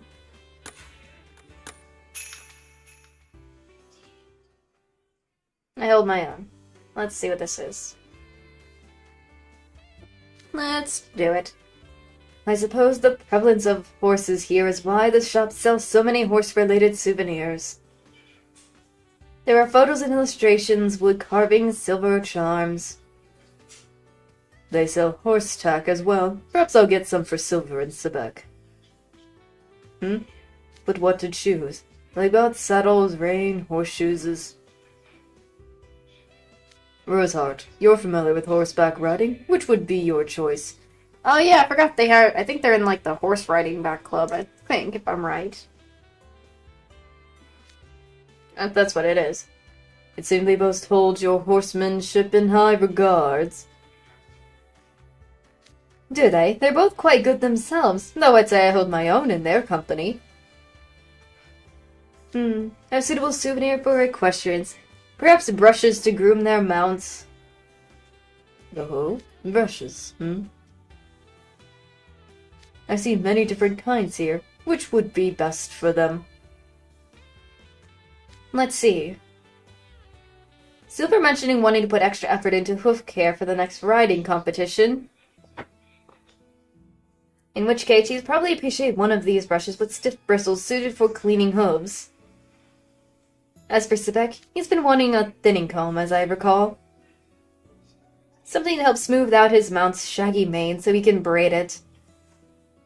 I hold my own. Let's see what this is. Let's do it. I suppose the prevalence of horses here is why the shop sells so many horse-related souvenirs. There are photos and illustrations, wood carvings, silver charms. They sell horse tack as well. Perhaps I'll get some for silver in Sebek. But what to choose? They got saddles, rein, horseshoes. Roseheart, you're familiar with horseback riding? Which would be your choice? Oh yeah, I forgot they are. I think they're in like the horse riding back club, I think, if I'm right. That's what it is. It seems they both hold your horsemanship in high regards. Do they? They're both quite good themselves, though I'd say I hold my own in their company. A suitable souvenir for equestrians. Perhaps brushes to groom their mounts. Oh, brushes, I see many different kinds here. Which would be best for them? Let's see. Silver mentioning wanting to put extra effort into hoof care for the next riding competition. In which case, he'd probably appreciate one of these brushes with stiff bristles suited for cleaning hooves. As for Sebek, he's been wanting a thinning comb, as I recall. Something to help smooth out his mount's shaggy mane so he can braid it.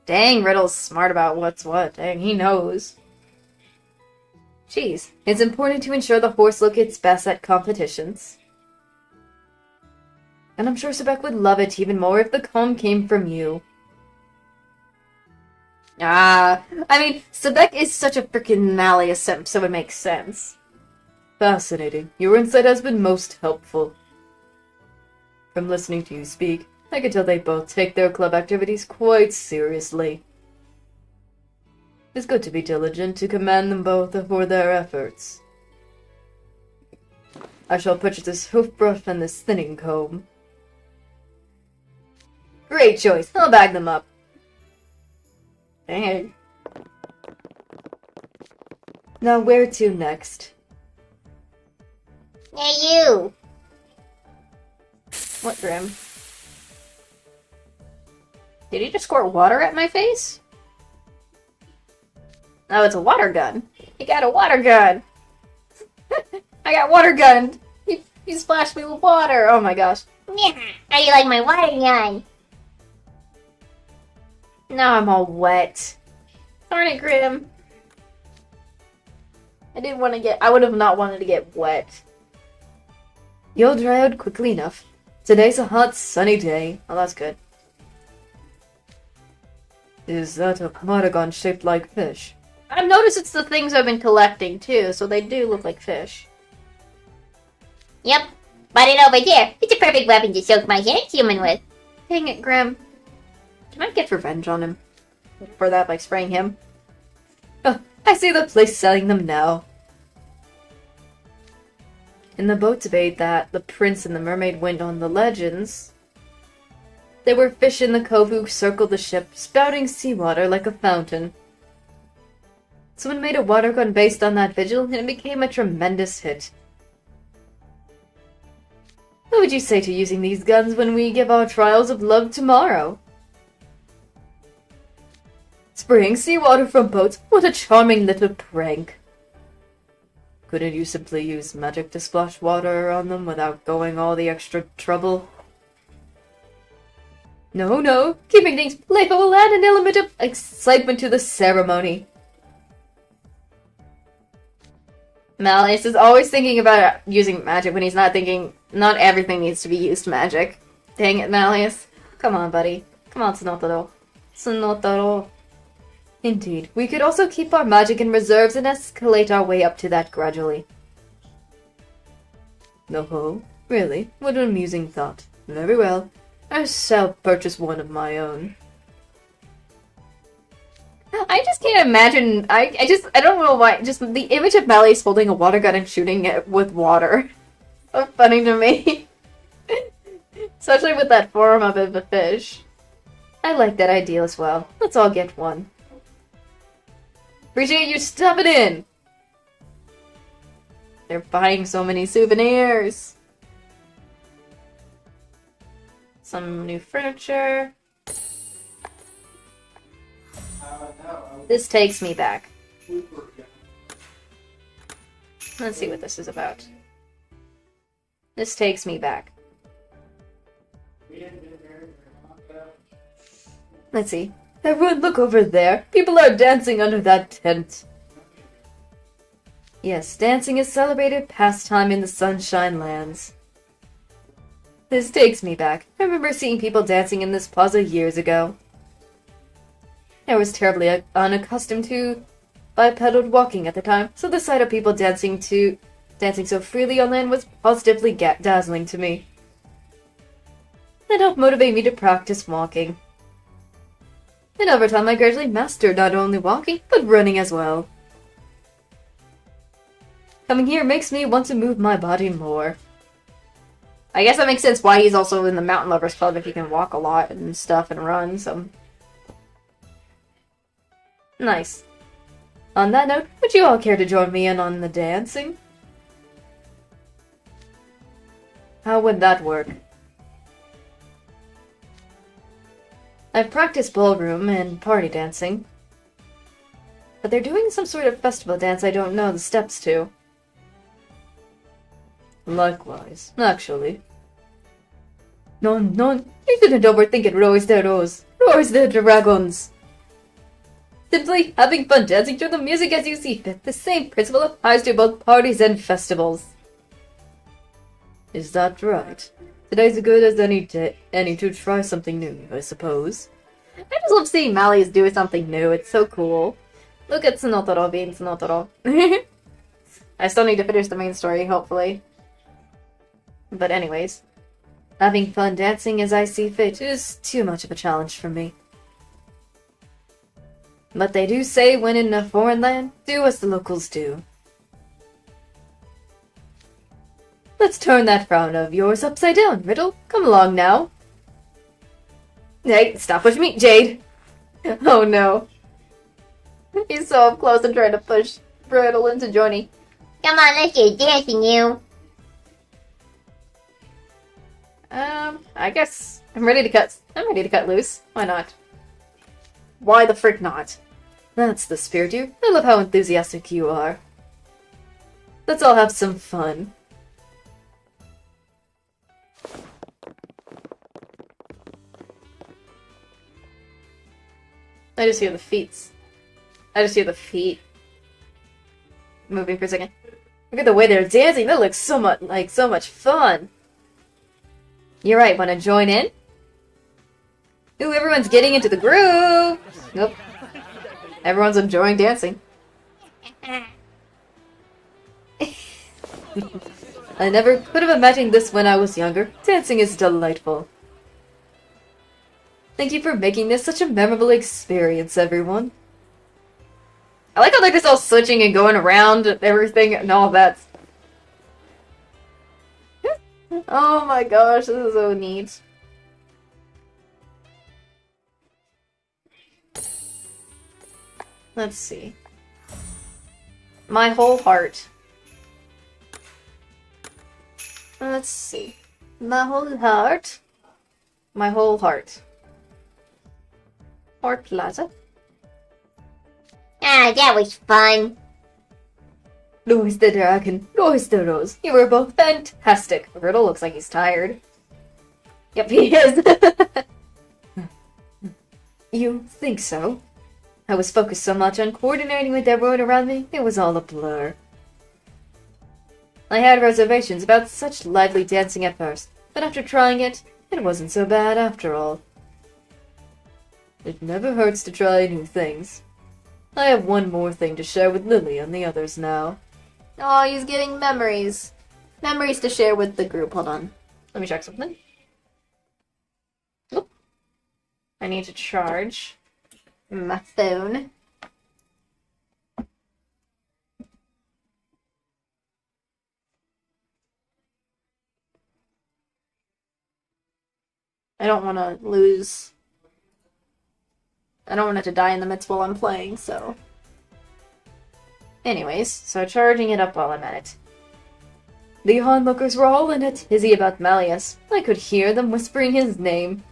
Dang, Riddle's smart about what's what. Dang, he knows. Jeez, it's important to ensure the horse looks its best at competitions. And I'm sure Sebek would love it even more if the comb came from you. I mean, Sebek is such a freaking Malleus simp, so it makes sense. Fascinating. Your insight has been most helpful. From listening to you speak, I can tell they both take their club activities quite seriously. It's good to be diligent to commend them both for their efforts. I shall purchase this hoof brush and this thinning comb. Great choice. I'll bag them up. Dang. Now where to next? Hey, you! What, Grim? Did he just squirt water at my face? Oh, it's a water gun. He got a water gun! I got water gunned! He splashed me with water! Oh my gosh. Yeah, how do you like my water gun? Now I'm all wet. Darn it, Grim. I would have not wanted to get wet. You'll dry out quickly enough. Today's a hot, sunny day. Oh, that's good. Is that a Maragon shaped like fish? I've noticed it's the things I've been collecting, too, so they do look like fish. Yep, but it over there. It's a perfect weapon to soak my hand human with. Dang it, Grim. Can I get revenge on him? For that, by spraying him? Oh, I see the place selling them now. In the boat debate that the prince and the mermaid went on the legends, there were fish in the cove who circled the ship, spouting seawater like a fountain. Someone made a water gun based on that vigil, and it became a tremendous hit. What would you say to using these guns when we give our trials of love tomorrow? Spraying seawater from boats? What a charming little prank. Couldn't you simply use magic to splash water on them without going all the extra trouble? No. Keeping things playful will add an element of excitement to the ceremony. Malleus is always thinking about using magic when he's not thinking not everything needs to be used magic. Dang it, Malleus. Come on, buddy. Come on, Tsunotaro. Tsunotaro. Indeed, we could also keep our magic in reserves and escalate our way up to that gradually. No, really? What an amusing thought. Very well. I shall purchase one of my own. I just can't imagine. I don't know why. Just the image of Malleus holding a water gun and shooting it with water. So funny to me. Especially with that form of a fish. I like that idea as well. Let's all get one. Appreciate you stopping in! They're buying so many souvenirs! Some new furniture. This takes me back. Let's see what this is about. This takes me back. Let's see. Everyone look over there. People are dancing under that tent. Yes, dancing is celebrated pastime in the Sunshine Lands. This takes me back. I remember seeing people dancing in this plaza years ago. I was terribly unaccustomed to bipedal walking at the time, so the sight of people dancing so freely on land was positively dazzling to me. It helped motivate me to practice walking. And over time I gradually mastered not only walking, but running as well. Coming here makes me want to move my body more. I guess that makes sense why he's also in the Mountain Lovers Club if he can walk a lot and stuff and run, so... Nice. On that note, would you all care to join me in on the dancing? How would that work? I've practiced ballroom and party dancing, but they're doing some sort of festival dance I don't know the steps to. Likewise, actually. No, you shouldn't overthink it, Roy's the dragons. Simply having fun dancing to the music as you see fit. The same principle applies to both parties and festivals. Is that right? Today's as good as any to try something new, I suppose. I just love seeing Malleus do something new. It's so cool. Look at Tsunotaro being Tsunotaro. I still need to finish the main story, hopefully. But anyways, having fun dancing as I see fit is too much of a challenge for me. But they do say when in a foreign land, do as the locals do. Let's turn that frown of yours upside down, Riddle. Come along now. Hey, stop pushing me, Jade! Oh no. He's so up close and trying to push Riddle into joining. Come on, let's get dancing, you. I guess I'm ready to cut loose. Why not? Why the frick not? That's the spirit, you. I love how enthusiastic you are. Let's all have some fun. I just hear the feet. Moving for a second. Look at the way they're dancing. That looks so much fun. You're right. Want to join in? Ooh, everyone's getting into the groove. Nope. Everyone's enjoying dancing. I never could have imagined this when I was younger. Dancing is delightful. Thank you for making this such a memorable experience, everyone. I like how they're just all switching and going around and everything and all that. Oh my gosh, this is so neat. Let's see. My whole heart. Let's see. My whole heart. My whole heart. Or Plaza. Ah, that was fun. Louis the Dragon, Louis the Rose, you were both fantastic. Riddle looks like he's tired. Yep, he is. You think so? I was focused so much on coordinating with everyone around me, it was all a blur. I had reservations about such lively dancing at first, but after trying it, it wasn't so bad after all. It never hurts to try new things. I have one more thing to share with Lily and the others now. Oh, he's getting memories. Memories to share with the group. Hold on. Let me check something. Oop. I need to charge my phone. I don't want to lose. I don't want it to die in the midst while I'm playing, so. Anyways, so charging it up while I'm at it. The onlookers were all in a tizzy about Malleus. I could hear them whispering his name.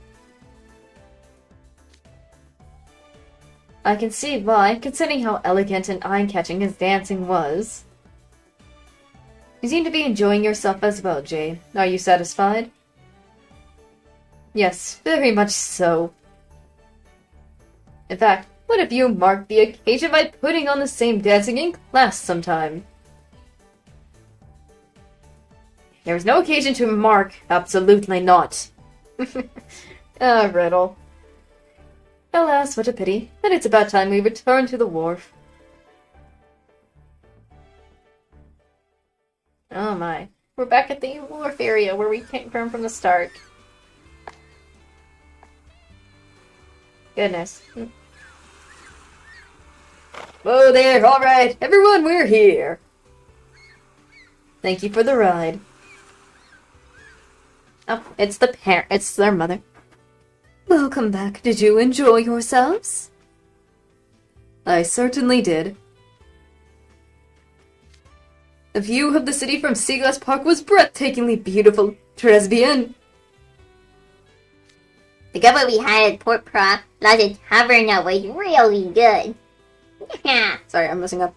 I can see why, considering how elegant and eye-catching his dancing was. You seem to be enjoying yourself as well, Jade. Are you satisfied? Yes, very much so. In fact, what if you marked the occasion by putting on the same dancing in class sometime? There was no occasion to mark. Absolutely not. Ah, Riddle. Alas, what a pity. But it's about time we return to the wharf. Oh my. We're back at the wharf area where we came from the start. Goodness. Whoa there, alright. Everyone, we're here. Thank you for the ride. Oh, it's the parent. It's their mother. Welcome back. Did you enjoy yourselves? I certainly did. The view of the city from Seaglass Park was breathtakingly beautiful. Très bien. The goblet we had at Port Plaza Tavern was really good. Sorry, I'm messing up.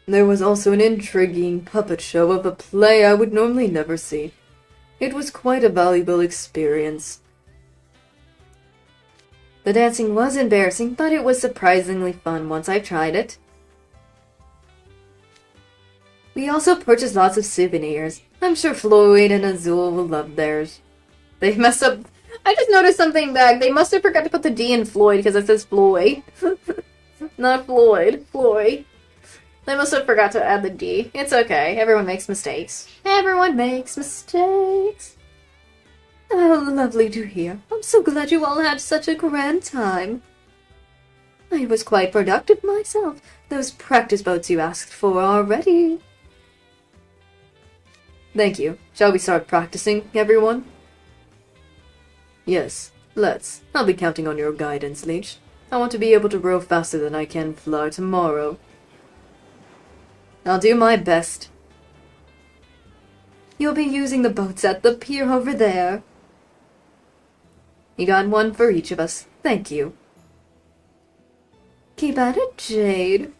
There was also an intriguing puppet show of a play I would normally never see. It was quite a valuable experience. The dancing was embarrassing, but it was surprisingly fun once I tried it. We also purchased lots of souvenirs. I'm sure Floyd and Azul will love theirs. They messed up. I just noticed something back. They must have forgot to put the D in Floyd because it says Floyd. Not Floyd. Floyd. They must have forgot to add the D. It's okay. Everyone makes mistakes. Everyone makes mistakes. Oh, lovely to hear. I'm so glad you all had such a grand time. I was quite productive myself. Those practice boats you asked for are ready. Thank you. Shall we start practicing, everyone? Yes, let's. I'll be counting on your guidance, Leech. I want to be able to row faster than I can fly tomorrow. I'll do my best. You'll be using the boats at the pier over there. You got one for each of us. Thank you. Keep at it, Jade.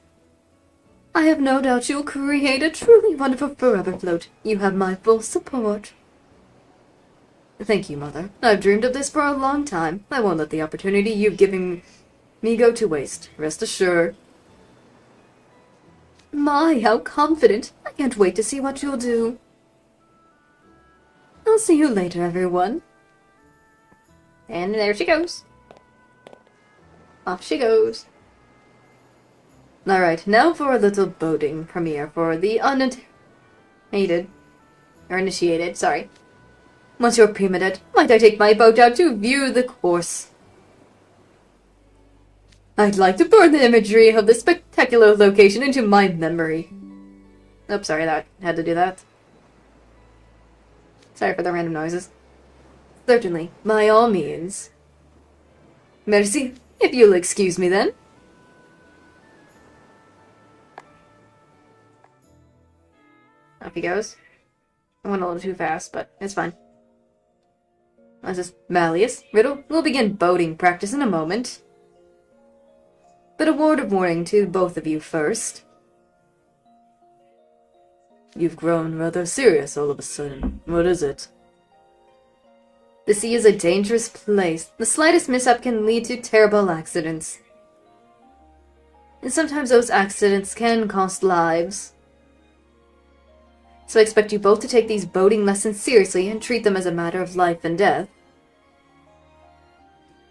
I have no doubt you'll create a truly wonderful forever float. You have my full support. Thank you, Mother. I've dreamed of this for a long time. I won't let the opportunity you've given me go to waste. Rest assured. My, how confident. I can't wait to see what you'll do. I'll see you later, everyone. And there she goes. Off she goes. Alright, now for a little boating premiere for the initiated, sorry. Monsieur Primadet, might I take my boat out to view the course? I'd like to burn the imagery of this spectacular location into my memory. Oops, sorry, that had to do that. Sorry for the random noises. Certainly, by all means. Merci, if you'll excuse me then. he goes. I went a little too fast, but it's fine. This is Malleus. Riddle, we'll begin boating practice in a moment. But a word of warning to both of you first. You've grown rather serious all of a sudden. What is it? The sea is a dangerous place. The slightest mishap can lead to terrible accidents. And sometimes those accidents can cost lives. So I expect you both to take these boating lessons seriously and treat them as a matter of life and death.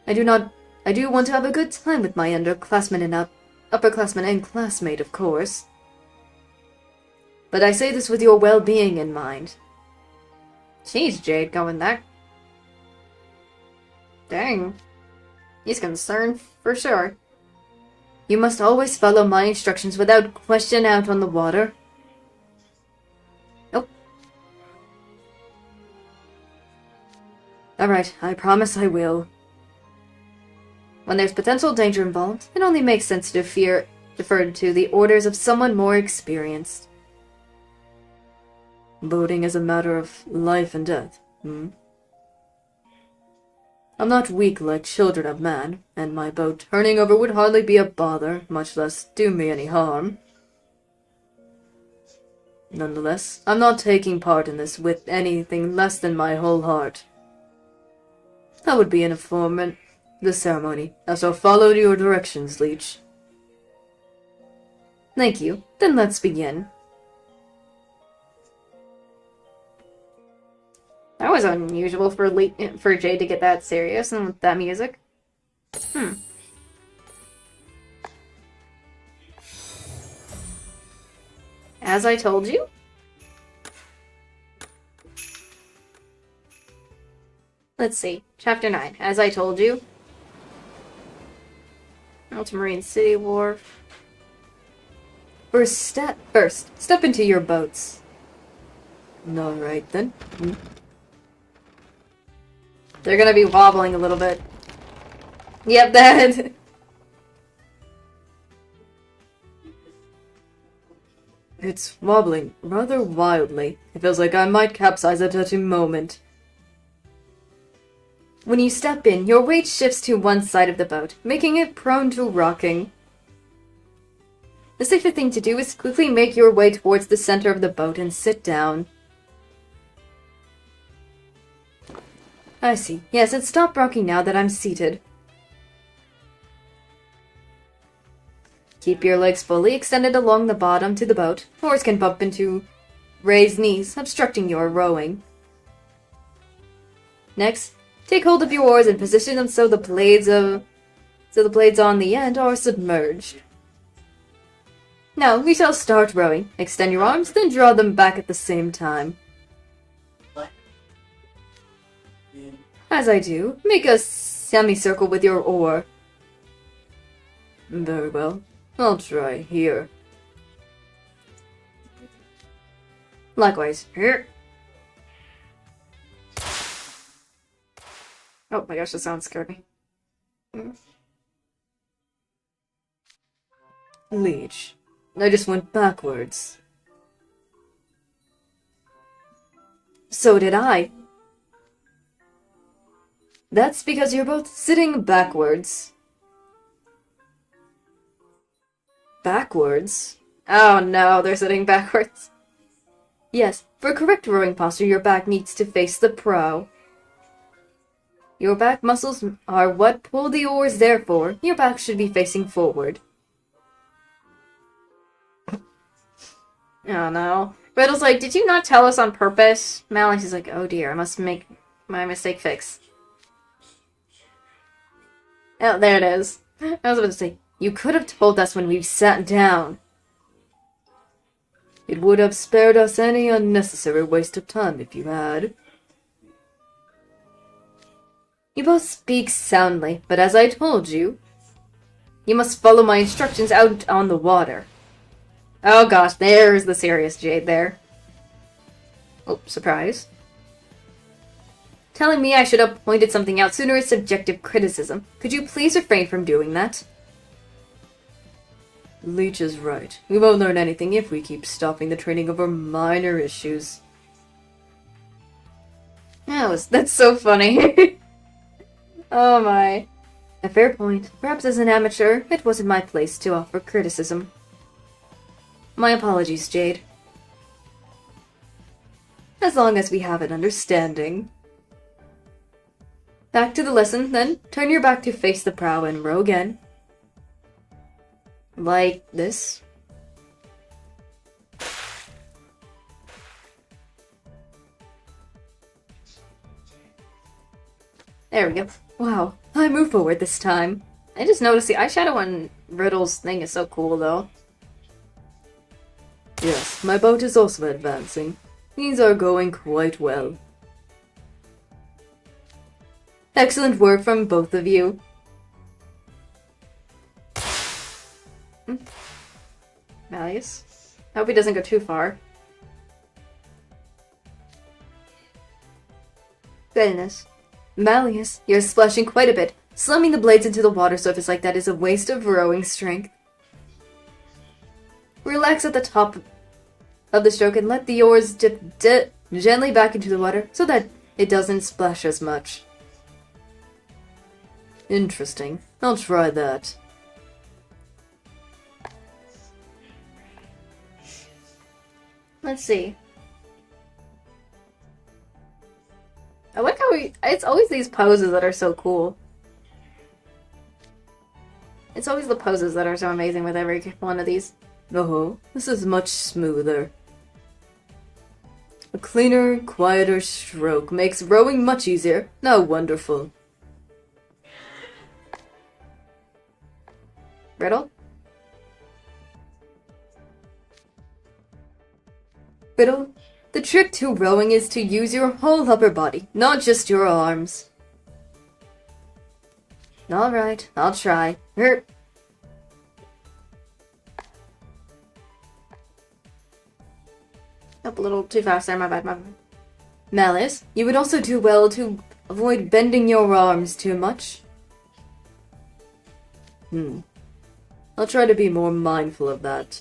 I do want to have a good time with my underclassmen and upperclassmen and classmate, of course. But I say this with your well-being in mind. Jeez, Jade, going that... Dang. He's concerned, for sure. You must always follow my instructions without question out on the water. Nope. Alright, I promise I will. When there's potential danger involved, it only makes sense to defer to the orders of someone more experienced. Boating is a matter of life and death, I'm not weak like children of man, and my boat turning over would hardly be a bother, much less do me any harm. Nonetheless, I'm not taking part in this with anything less than my whole heart. That would be an informant. The ceremony. I shall follow your directions, Leech. Thank you. Then let's begin. That was unusual for Jade to get that serious and with that music. As I told you? Let's see. Chapter 9. As I told you. Ultramarine City Wharf. First, step into your boats. Alright then. They're gonna be wobbling a little bit. Yep, that. It's wobbling rather wildly. It feels like I might capsize at any moment. When you step in, your weight shifts to one side of the boat, making it prone to rocking. The safer thing to do is quickly make your way towards the center of the boat and sit down. I see. Yes, it stopped rocking now that I'm seated. Keep your legs fully extended along the bottom to the boat. Oars can bump into raised knees, obstructing your rowing. Next, take hold of your oars and position them so the blades on the end are submerged. Now, we shall start rowing. Extend your arms, then draw them back at the same time. As I do, make a semicircle with your oar. Very well. I'll try here. Likewise, here. Oh my gosh, the sound scared me. Leech. I just went backwards. So did I. That's because you're both sitting backwards. Backwards? Oh no, they're sitting backwards. Yes, for correct rowing posture, your back needs to face the prow. Your back muscles are what pull the oars, therefore, your back should be facing forward. Oh no. Riddle's like, did you not tell us on purpose? Malleus is like, oh dear, I must make my mistake fix. Oh, there it is. I was about to say, you could have told us when we sat down. It would have spared us any unnecessary waste of time if you had. You both speak soundly, but as I told you, you must follow my instructions out on the water. Oh gosh, there's the serious Jade there. Oh, surprise. Telling me I should have pointed something out sooner is subjective criticism. Could you please refrain from doing that? Leech is right. We won't learn anything if we keep stopping the training over minor issues. That's so funny. Oh my. A fair point. Perhaps as an amateur, it wasn't my place to offer criticism. My apologies, Jade. As long as we have an understanding. Back to the lesson, then. Turn your back to face the prow and row again. Like this. There we go. Wow, I moved forward this time. I just noticed the eyeshadow on Riddle's thing is so cool, though. Yes, my boat is also advancing. Things are going quite well. Excellent work from both of you. Malleus? I hope he doesn't go too far. Goodness. Malleus, you're splashing quite a bit. Slamming the blades into the water surface like that is a waste of rowing strength. Relax at the top of the stroke and let the oars dip gently back into the water so that it doesn't splash as much. Interesting. I'll try that. Let's see. I like how it's always these poses that are so cool. It's always the poses that are so amazing with every one of these. Oh, this is much smoother. A cleaner, quieter stroke makes rowing much easier. How wonderful. Riddle? Riddle, the trick to rowing is to use your whole upper body, not just your arms. Alright, I'll try. Up a little too fast there, my bad, my bad. Malleus, you would also do well to avoid bending your arms too much. I'll try to be more mindful of that.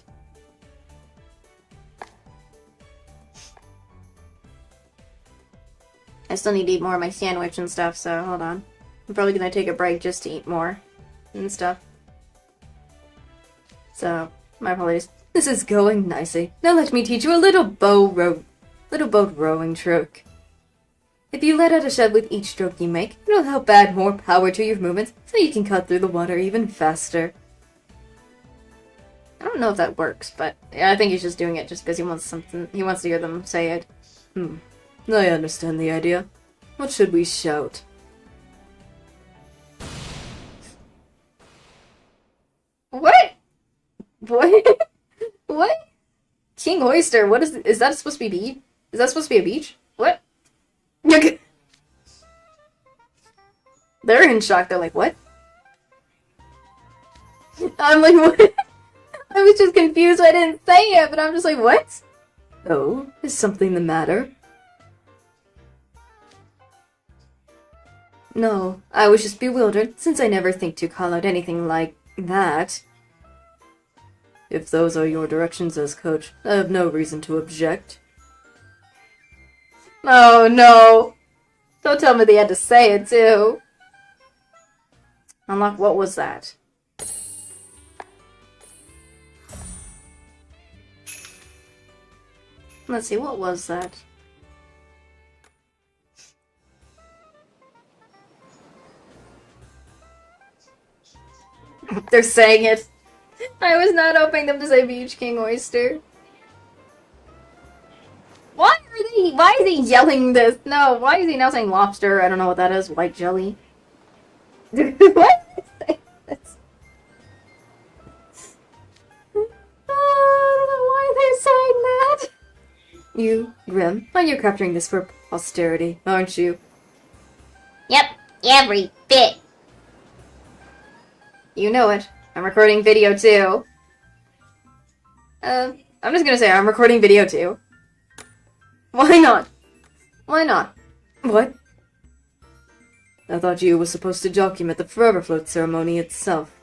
I still need to eat more of my sandwich and stuff, so hold on. I'm probably gonna take a break just to eat more and stuff. So, my apologies. This is going nicely. Now let me teach you a little boat rowing trick. If you let out a shed with each stroke you make, it'll help add more power to your movements so you can cut through the water even faster. I don't know if that works, but yeah, I think he's just doing it just because he wants something. He wants to hear them say it. I understand the idea. What should we shout? What? What? What? King Oyster? What is that supposed to be? Is that supposed to be a beach? What? They're in shock. They're like, what? I'm like, what? I was just confused. I didn't say it, but I'm just like, what? Oh, is something the matter? No, I was just bewildered, since I never think to call out anything like that. If those are your directions as coach, I have no reason to object. Oh, no. Don't tell me they had to say it, too. Unlock, what was that? Let's see, what was that? They're saying it. I was not hoping them to say Beach King Oyster. Why is he yelling this? No, why is he now saying lobster? I don't know what that is. White jelly. What? This? I don't know why they're saying that. You, Grim, you're capturing this for posterity, aren't you? Yep, every bit. You know it. I'm recording video too. I'm just gonna say I'm recording video too. Why not? Why not? What? I thought you were supposed to document the Forever Float ceremony itself.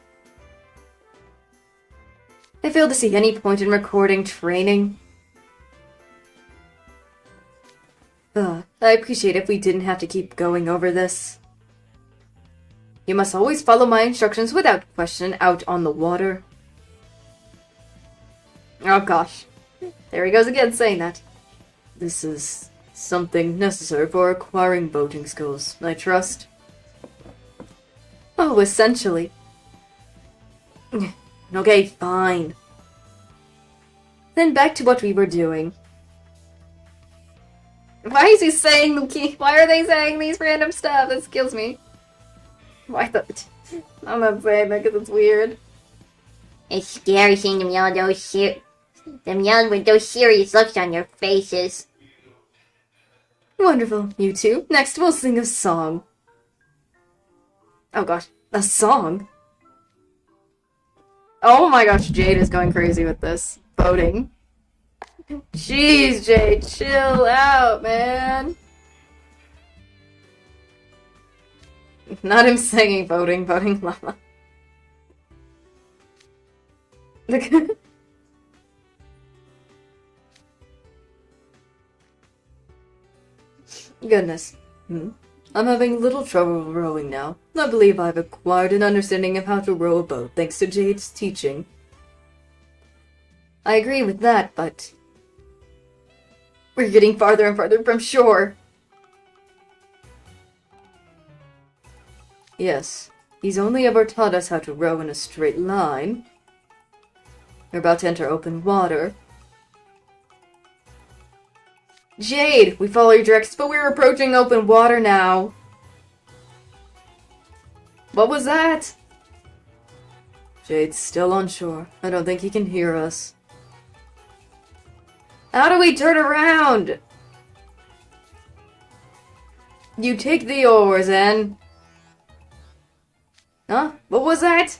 I fail to see any point in recording training. I appreciate if we didn't have to keep going over this. You must always follow my instructions without question out on the water. Oh gosh. There he goes again saying that. This is something necessary for acquiring boating skills, I trust. Oh, essentially. Okay, fine. Then back to what we were doing. Why is he saying why are they saying these random stuff? This kills me. I'm not saying that because it's weird. It's scary seeing them yell with those serious looks on their faces. Wonderful, you two. Next we'll sing a song. Oh gosh, a song? Oh my gosh, Jade is going crazy with this. Boating. Jeez, Jade, chill out, man. Not him singing, voting, llama. Goodness. I'm having little trouble rowing now. I believe I've acquired an understanding of how to row a boat thanks to Jade's teaching. I agree with that, but we're getting farther and farther from shore. Yes, he's only ever taught us how to row in a straight line. We're about to enter open water. Jade, we follow your directions, but we're approaching open water now. What was that? Jade's still on shore. I don't think he can hear us. How do we turn around? You take the oars and... Huh? What was that?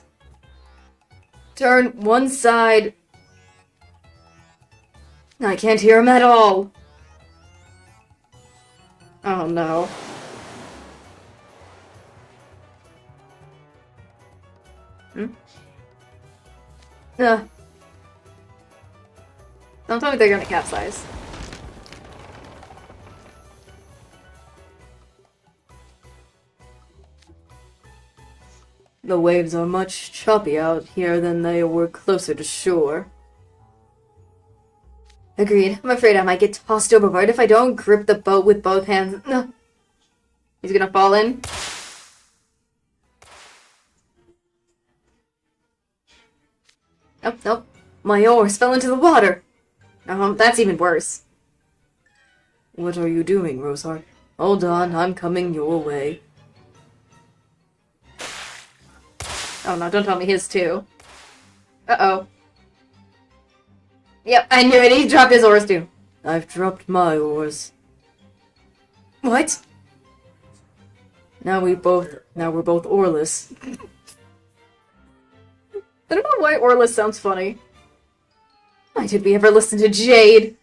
Turn one side. I can't hear him at all. Oh no. Don't tell me they're gonna capsize. The waves are much choppy out here than they were closer to shore. Agreed. I'm afraid I might get tossed overboard if I don't grip the boat with both hands. No. He's gonna fall in. Oh, nope. My oars fell into the water. That's even worse. What are you doing, Roseheart? Hold on, I'm coming your way. Oh no, don't tell me his too. Uh-oh. Yep, I knew it. He dropped his oars too. I've dropped my oars. What? Now we're both oarless. I don't know why oarless sounds funny. Why did we ever listen to Jade?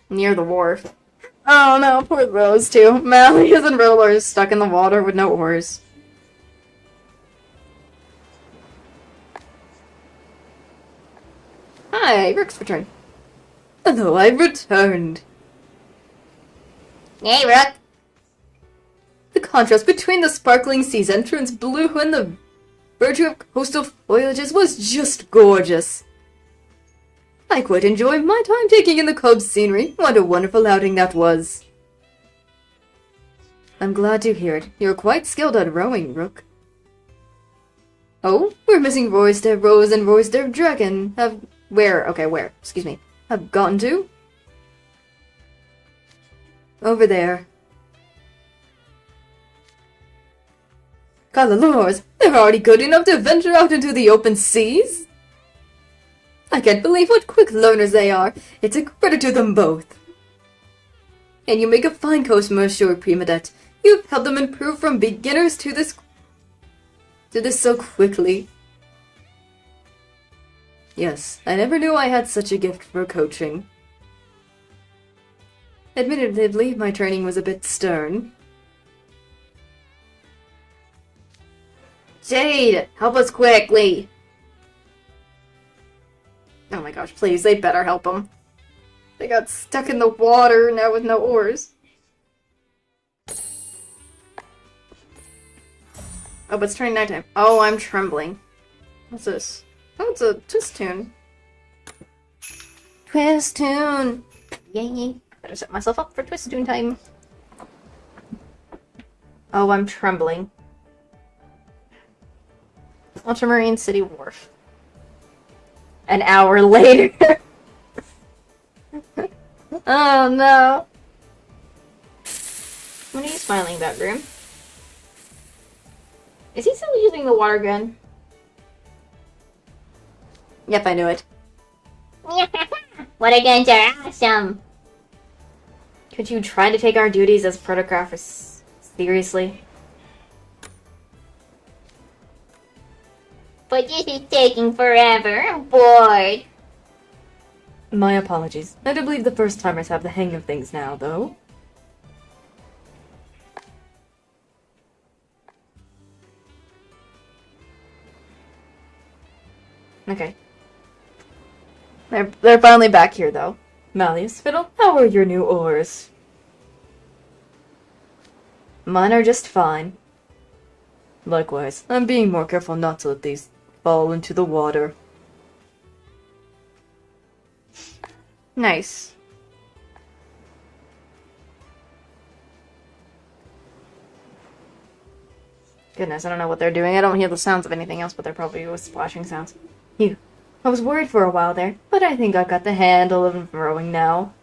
Near the wharf. Oh no, poor Rose too. Malleus and Roller is stuck in the water with no oars. Hi, Rook's returned. Hello, I've returned. Hey, Rook. The contrast between the sparkling sea's entrance blue and the verdure of coastal foliages was just gorgeous. I quite enjoyed my time taking in the cove's scenery. What a wonderful outing that was. I'm glad to hear it. You're quite skilled at rowing, Rook. Oh, we're missing Royster Rose and Royster Dragon. Where? Excuse me. Have gotten to? Over there. Calalores, they're already good enough to venture out into the open seas? I can't believe what quick learners they are. It's a credit to them both. And you make a fine coast, Monsieur Primadet. You've helped them improve from beginners to this so quickly. Yes, I never knew I had such a gift for coaching. Admittedly, my training was a bit stern. Jade, help us quickly. Oh my gosh, please, they better help them. They got stuck in the water now with no oars. Oh, but it's turning nighttime. Oh, I'm trembling. What's this? Oh, it's a twist tune. Twist tune! Yay! Better set myself up for twist tune time. Oh, I'm trembling. Ultramarine City Wharf. An hour later. Oh no. What are you smiling about, Grim? Is he still using the water gun? Yep, I knew it. Water guns are awesome. Could you try to take our duties as photographers seriously? But this is taking forever. I'm bored. My apologies. I do believe the first timers have the hang of things now, though. Okay. They're finally back here, though. Malleus, Fiddle, how are your new oars? Mine are just fine. Likewise, I'm being more careful not to let these fall into the water. Nice. Goodness, I don't know what they're doing. I don't hear the sounds of anything else, but they're probably with splashing sounds. Phew. I was worried for a while there, but I think I've got the handle of rowing now.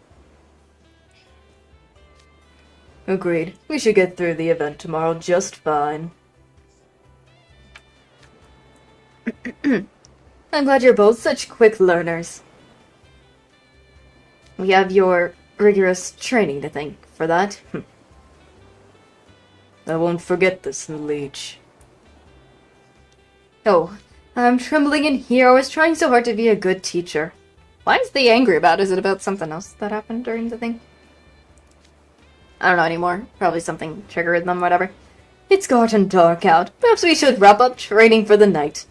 Agreed. We should get through the event tomorrow just fine. I'm glad you're both such quick learners. We have your rigorous training to thank for that. I won't forget this, Leech. Oh, I'm trembling in here. I was trying so hard to be a good teacher. Why is they angry about? Is it about something else that happened during the thing? I don't know anymore. Probably something triggered them, whatever. It's gotten dark out. Perhaps we should wrap up training for the night.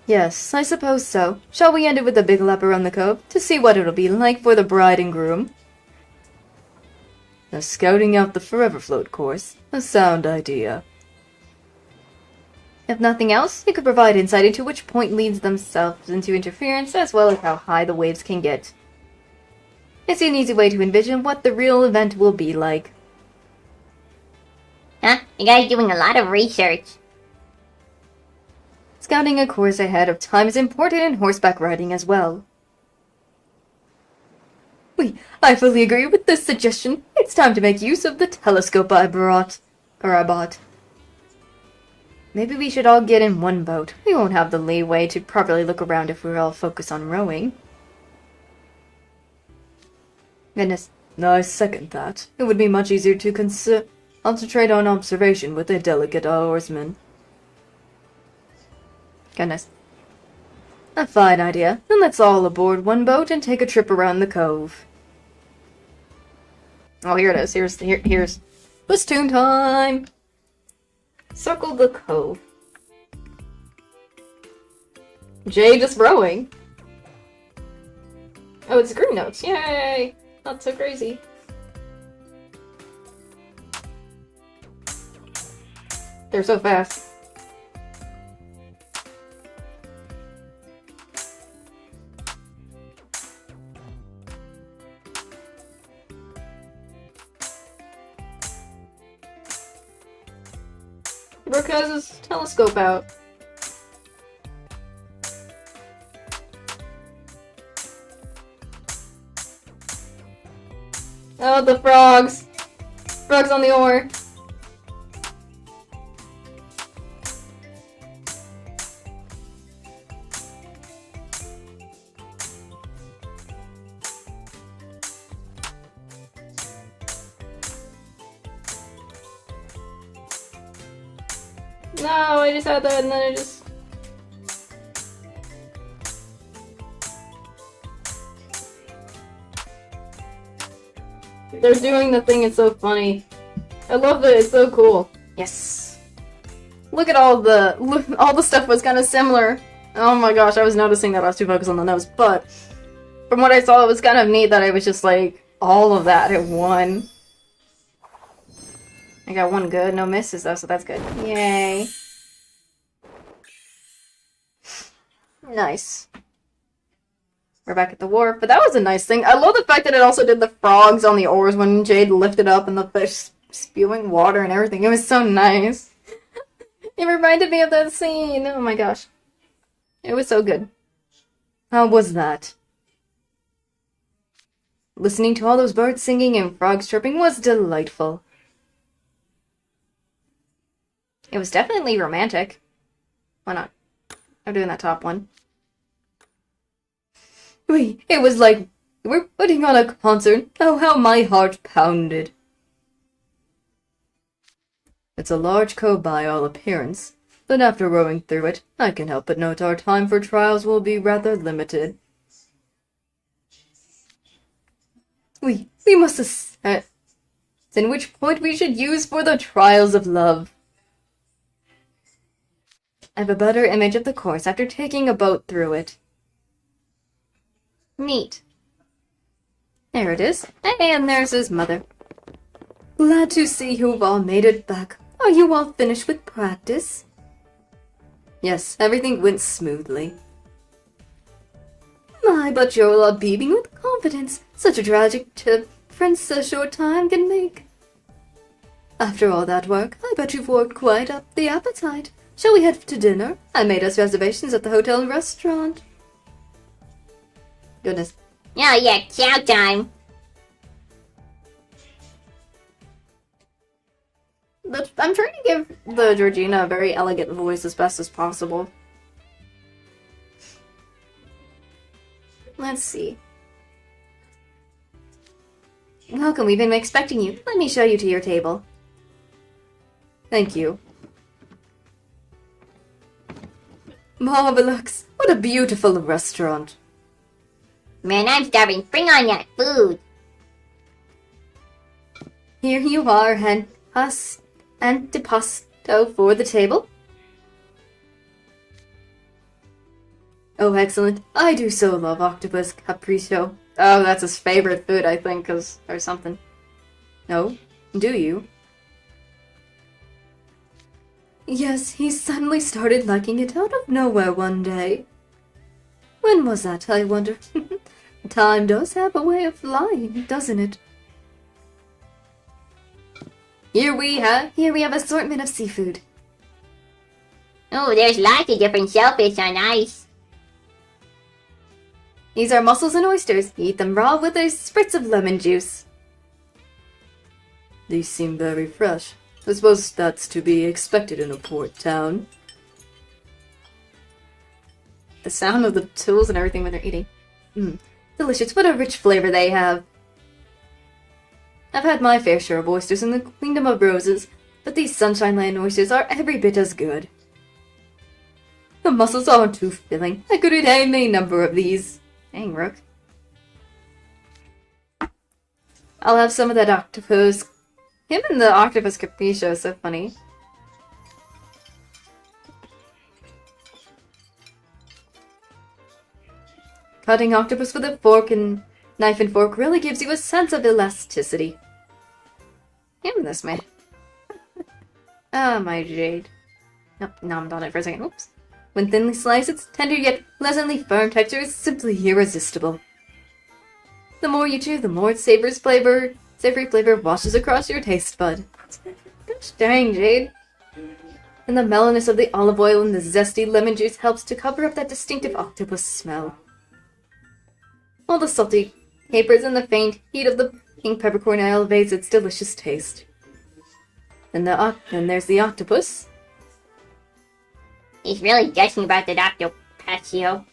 Yes, I suppose so. Shall we end it with a big lap around the cove to see what it'll be like for the bride and groom? Now, scouting out the Forever Float course. A sound idea. If nothing else, it could provide insight into which point leads themselves into interference, as well as how high the waves can get. It's an easy way to envision what the real event will be like. Huh? You guys doing a lot of research. Scouting a course ahead of time is important in horseback riding as well. I fully agree with this suggestion. It's time to make use of the telescope I bought. Maybe we should all get in one boat. We won't have the leeway to properly look around if we all focus on rowing. Goodness. I second that. It would be much easier to concentrate on observation with a delicate oarsman. Goodness. A fine idea. Then let's all aboard one boat and take a trip around the cove. Oh, here it is. Here's Twist-tune time! Circle the cove. Jay just rowing. Oh, it's green notes. Yay! Not so crazy. They're so fast. Brooke has his telescope out. Oh, the frogs! Frogs on the oar. No, I just had that and then I just... They're doing the thing, it's so funny. I love it, it's so cool. Yes. Look at all the stuff was kind of similar. Oh my gosh, I was noticing that I was too focused on the nose, but from what I saw, it was kind of neat that it was just like all of that at one. I got one good, no misses though, so that's good. Yay. Nice. We're back at the wharf, but that was a nice thing. I love the fact that it also did the frogs on the oars when Jade lifted up and the fish spewing water and everything. It was so nice. It reminded me of that scene. Oh my gosh. It was so good. How was that? Listening to all those birds singing and frogs chirping was delightful. It was definitely romantic. Why not? I'm doing that top one. It was like we're putting on a concert. Oh, how my heart pounded. It's a large cove by all appearance, but after rowing through it, I can help but note our time for trials will be rather limited. We must decide in which point we should use for the trials of love. I have a better image of the course after taking a boat through it. Neat. There it is. And there's his mother. Glad to see you've all made it back. Are you all finished with practice? Yes, everything went smoothly. My, but you're all beaming with confidence. Such a tragic difference a short time can make. After all that work, I bet you've worked quite up the appetite. Shall we head to dinner? I made us reservations at the hotel and restaurant. Goodness. Oh yeah, chow time. I'm trying to give the Georgina a very elegant voice as best as possible. Let's see. Welcome, we've been expecting you. Let me show you to your table. Thank you. Marvelous! What a beautiful restaurant. Man, I'm starving. Bring on that food. Here you are, antipasto for the table. Oh, excellent. I do so love octopus capriccio. Oh, that's his favorite food, I think, or something. No? Do you? Yes, he suddenly started liking it out of nowhere one day. When was that, I wonder? Time does have a way of flying, doesn't it? Here we have assortment of seafood. Oh, there's lots of different shellfish on ice. These are mussels and oysters. Eat them raw with a spritz of lemon juice. These seem very fresh. I suppose that's to be expected in a port town. The sound of the tools and everything when they're eating. Delicious. What a rich flavor they have. I've had my fair share of oysters in the Kingdom of Roses, but these Sunshine Land oysters are every bit as good. The mussels aren't too filling. I could eat any number of these. Dang, Rook. I'll have some of that octopus. Him and the octopus capriccio is so funny. Cutting octopus with a knife and fork really gives you a sense of elasticity. Him, this man. Ah, my Jade. Nope, nommed on it for a second. Oops. When thinly sliced, its tender yet pleasantly firm texture is simply irresistible. The more you chew, the more its savory flavor washes across your taste bud. Gosh dang, Jade. And the mellowness of the olive oil and the zesty lemon juice helps to cover up that distinctive octopus smell. All the salty capers and the faint heat of the pink peppercorn elevates its delicious taste. And there's the octopus. He's really gushing about that octopusio.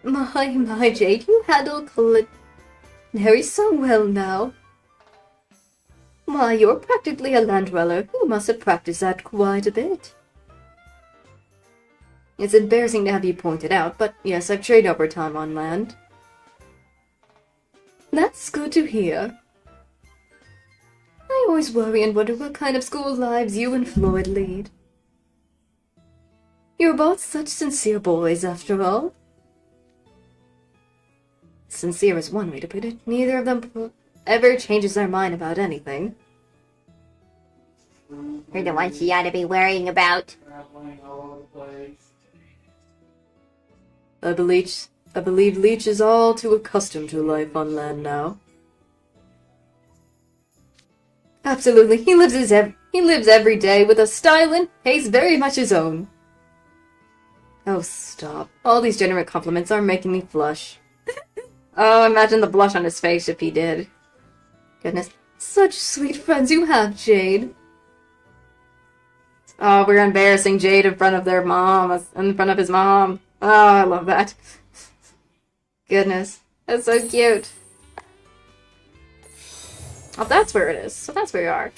My, Jade, you handle culinary so well now. Why, you're practically a land dweller. You must have practiced that quite a bit. It's embarrassing to have you pointed out, but yes, I've trained over time on land. That's good to hear. I always worry and wonder what kind of school lives you and Floyd lead. You're both such sincere boys, after all. Sincere is one way to put it. Neither of them ever changes their mind about anything. You're the one she ought to be worrying about. I believe Leech is all too accustomed to life on land now. Absolutely, he lives every day with a style and pace very much his own. Oh, stop. All these generous compliments are making me blush. Oh, imagine the blush on his face if he did. Goodness, such sweet friends you have, Jade. Oh, we're embarrassing Jade in front of their mom, in front of his mom. Oh, I love that. Goodness, that's so cute. Oh, that's where it is. So that's where we are.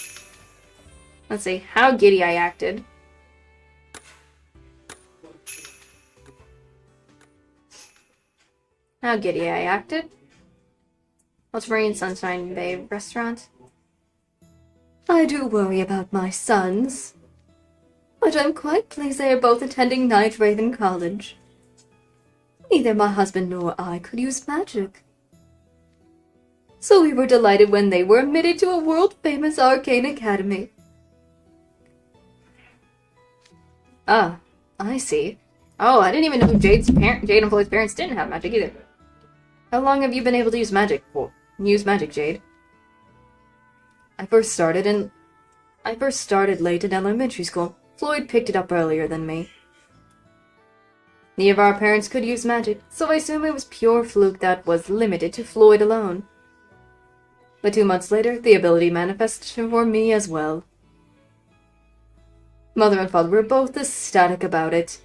Let's see, how giddy I acted. How giddy I acted. Ultramarine Sunshine Bay restaurant. I do worry about my sons, but I'm quite pleased they are both attending Night Raven College. Neither my husband nor I could use magic, so we were delighted when they were admitted to a world-famous arcane academy. Ah, I see. Oh, I didn't even know Jade and Floyd's parents didn't have magic either. How long have you been able to use magic for? Use magic, Jade? I first started late in elementary school. Floyd picked it up earlier than me. Neither of our parents could use magic, so I assume it was pure fluke that was limited to Floyd alone. But 2 months later, the ability manifested for me as well. Mother and father were both ecstatic about it.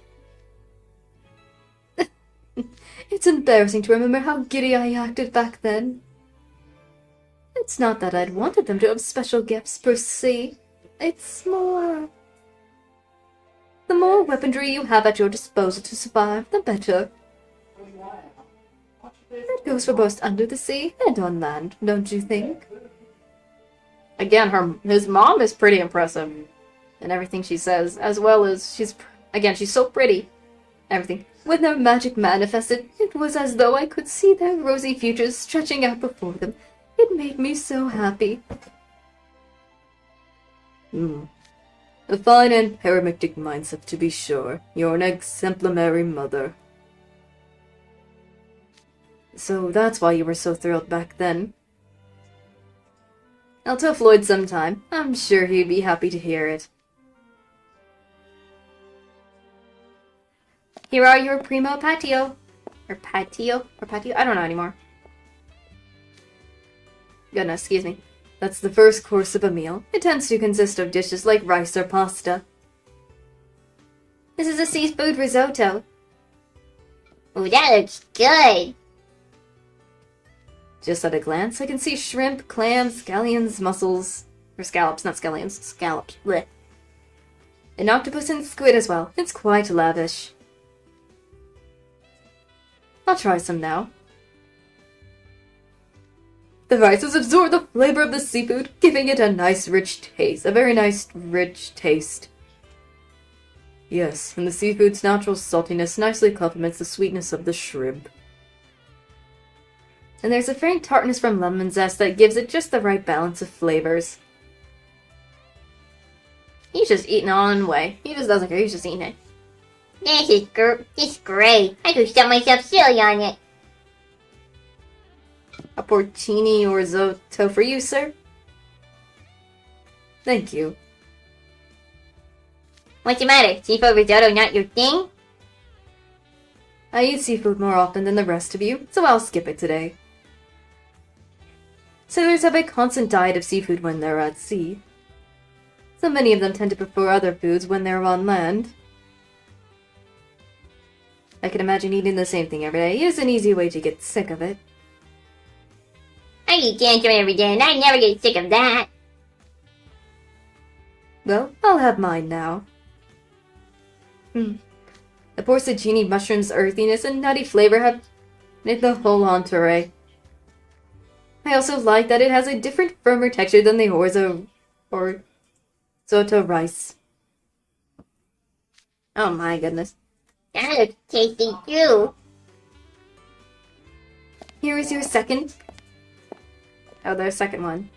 It's embarrassing to remember how giddy I acted back then. It's not that I'd wanted them to have special gifts per se. It's more... The more weaponry you have at your disposal to survive, the better. That goes for both under the sea and on land, don't you think? Again, his mom is pretty impressive in everything she says, as well as she's so pretty. Everything. When their magic manifested, it was as though I could see their rosy futures stretching out before them. It made me so happy. A fine and paramectic mindset, to be sure. You're an exemplary mother. So that's why you were so thrilled back then. I'll tell Floyd sometime. I'm sure he'd be happy to hear it. Here are your primo patio. Or patio? I don't know anymore. Goodness, excuse me. That's the first course of a meal. It tends to consist of dishes like rice or pasta. This is a seafood risotto. Ooh, that looks good. Just at a glance, I can see shrimp, clams, scallions, mussels... Or scallops, not scallions. Scallops. Blech. An octopus and squid as well. It's quite lavish. I'll try some now. The rice has absorbed the flavor of the seafood, giving it a nice rich taste. A very nice rich taste. Yes, and the seafood's natural saltiness nicely complements the sweetness of the shrimp. And there's a faint tartness from lemon zest that gives it just the right balance of flavors. He's just eating all in way. He just doesn't care, he's just eating it. This is great. I could stuff myself silly on it. A porcini or risotto for you, sir? Thank you. What's the matter? Seafood risotto not your thing? I eat seafood more often than the rest of you, so I'll skip it today. Sailors have a constant diet of seafood when they're at sea. So many of them tend to prefer other foods when they're on land. I can imagine eating the same thing every day is an easy way to get sick of it. I eat tangerine every day and I never get sick of that. Well, I'll have mine now. The porcini mushroom's earthiness and nutty flavor have made the whole entree. I also like that it has a different, firmer texture than the or soto rice. Oh my goodness. That looks tasty too. Here is your second. Oh, there's second one.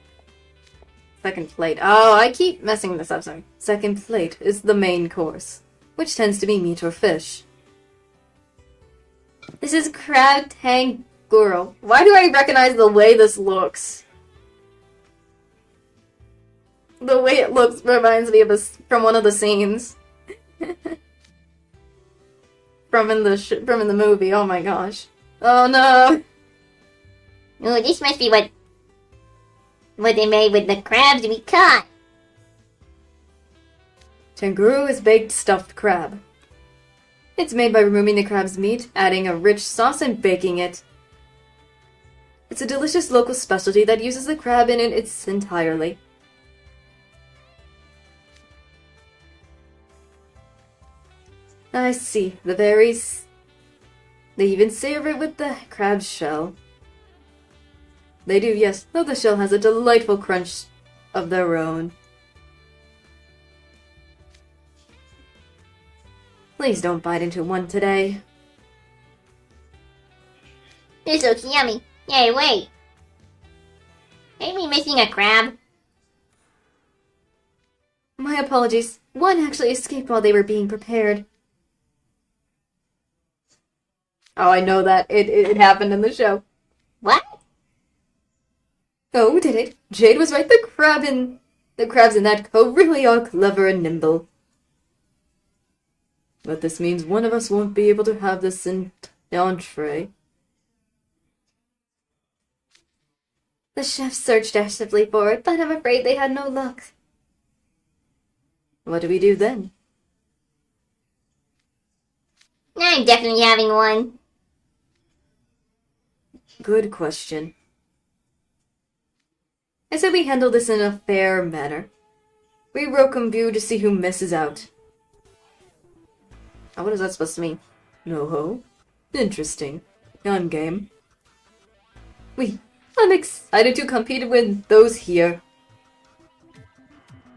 Second plate. Oh, I keep messing this up, sorry. Second plate is the main course, which tends to be meat or fish. This is crab tanguro. Why do I recognize the way this looks? The way it looks reminds me of from one of the scenes. from in the movie. Oh my gosh. Oh no. Oh, this must be what they made with the crabs we caught. Tanguru is baked stuffed crab. It's made by removing the crab's meat, adding a rich sauce, and baking it. It's a delicious local specialty that uses the crab in its entirely. I see. The berries. They even serve it with the crab shell. They do, yes, though the shell has a delightful crunch of their own. Please don't bite into one today. This looks yummy. Hey, wait. Ain't we missing a crab? My apologies. One actually escaped while they were being prepared. Oh, I know that. It happened in the show. What? Oh, did it? Jade was right. The crabs in that cove really are clever and nimble. But this means one of us won't be able to have this in entree. The chefs searched desperately for it, but I'm afraid they had no luck. What do we do then? I'm definitely having one. Good question. I said we handle this in a fair manner. We welcome view to see who misses out. Oh, what is that supposed to mean? No ho. Interesting. On game. I'm excited to compete with those here.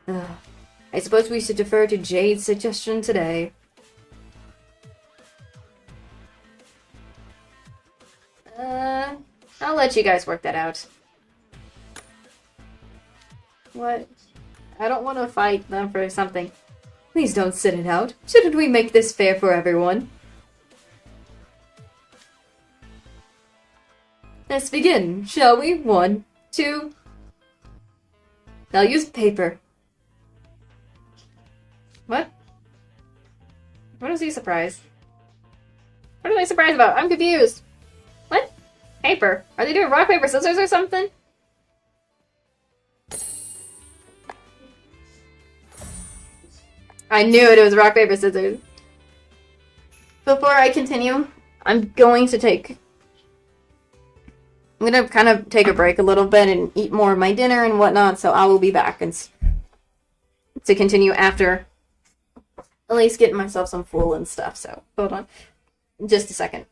I suppose we should defer to Jade's suggestion today. I'll let you guys work that out. What? I don't want to fight them for something. Please don't sit it out. Shouldn't we make this fair for everyone? Let's begin, shall we? 1, 2... I'll use paper. What? What is he surprised? What are they surprised about? I'm confused. What? Paper. Are they doing rock, paper, scissors or something? I knew it was rock, paper, scissors. Before I continue, I'm going to kind of take a break a little bit and eat more of my dinner and whatnot, so I will be back and to continue after at least getting myself some fuel and stuff, so hold on just a second.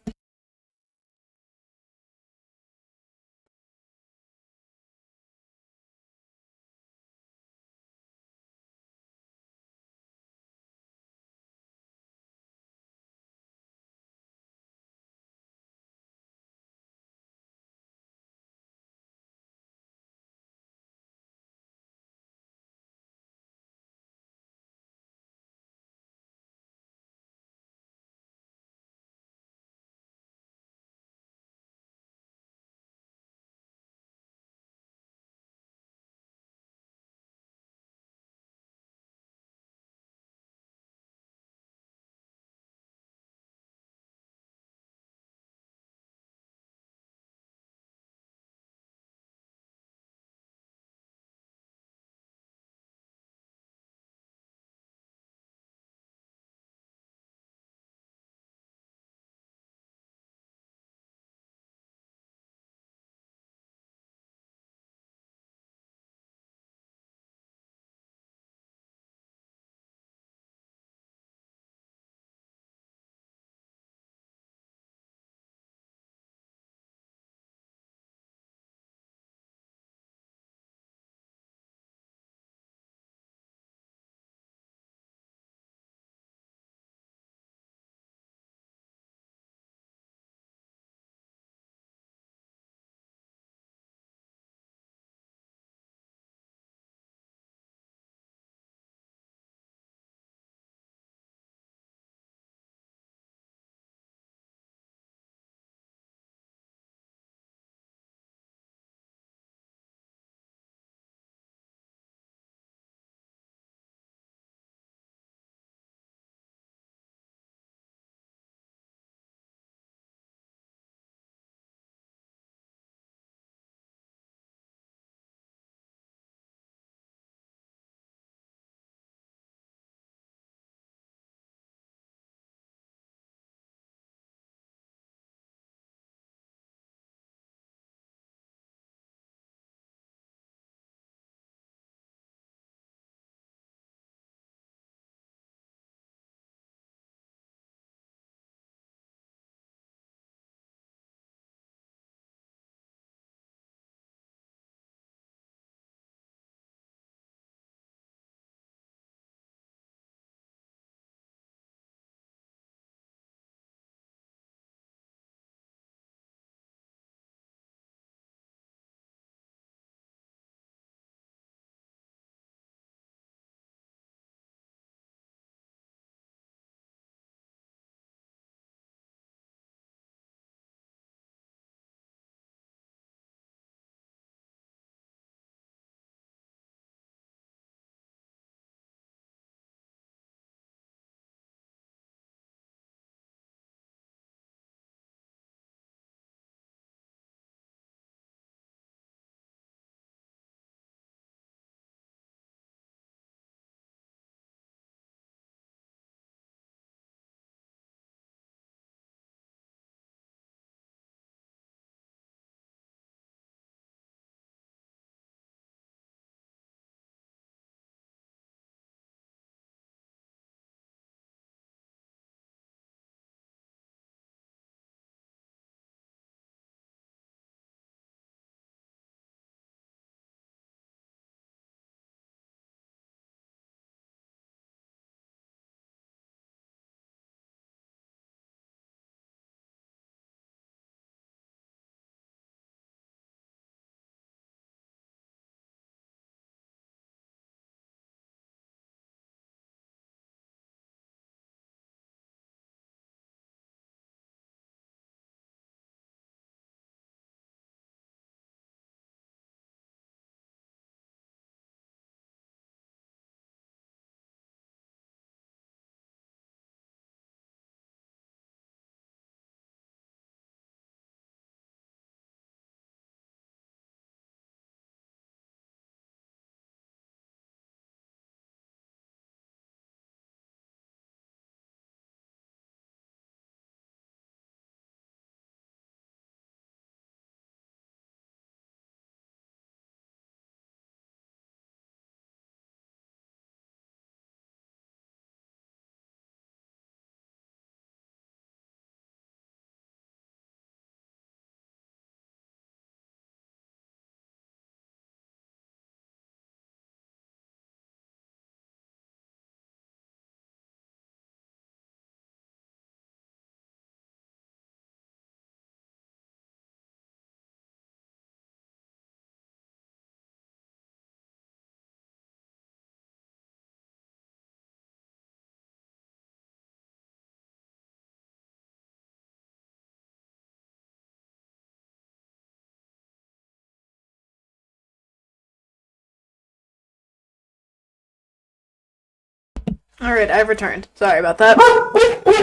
Alright, I've returned. Sorry about that.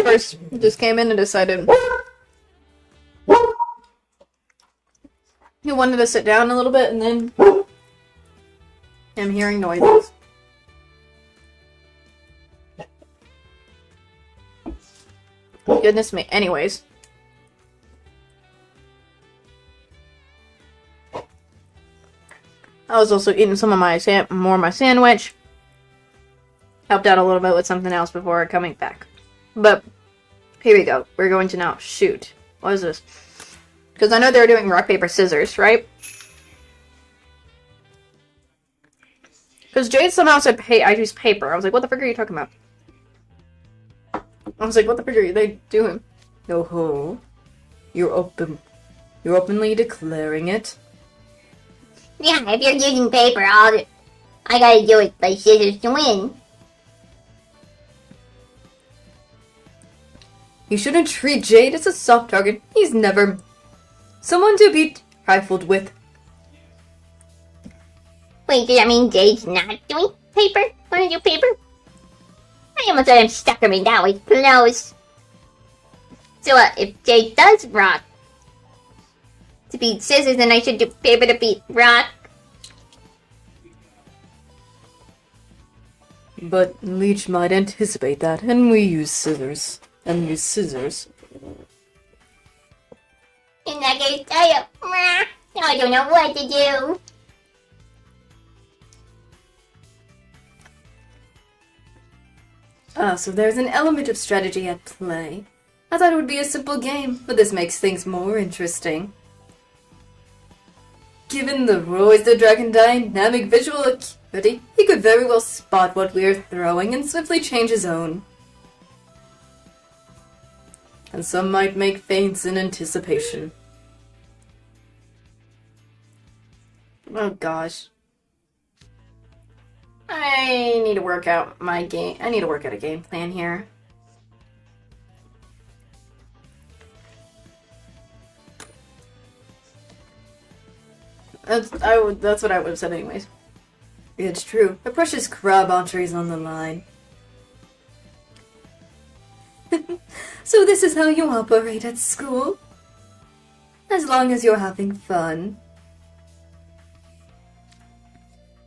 First, just came in and decided he wanted to sit down a little bit, and then I'm hearing noises. Goodness me. Anyways. I was also eating some of my more of my sandwich. Helped out a little bit with something else before coming back. But here we go. We're going to now shoot. What is this? Because I know they were doing rock, paper, scissors, right? Because Jade somehow said, "Hey, I use paper." I was like, "What the frick are you talking about?" I was like, "What the frick are they doing?" Oh ho. You're openly declaring it. Yeah, if you're using paper, I gotta do it by scissors to win. You shouldn't treat Jade as a soft target. He's never someone to be trifled with. Wait, does that mean Jade's not doing paper? Wanna do paper? I almost thought I'm stuck right now with clothes. So, if Jade does rock to beat scissors, then I should do paper to beat rock. But Leech might anticipate that, and we use scissors. And use scissors. In that case, I don't know what to do. Ah, so there's an element of strategy at play. I thought it would be a simple game, but this makes things more interesting. Given the Roy's the Dragon dynamic visual acuity, he could very well spot what we are throwing and swiftly change his own. And some might make feints in anticipation. Oh gosh. I need to work out my game. I need to work out a game plan here. That's what I would have said anyways. It's true. A precious crab entree's on the line. So this is how you operate at school? As long as you're having fun.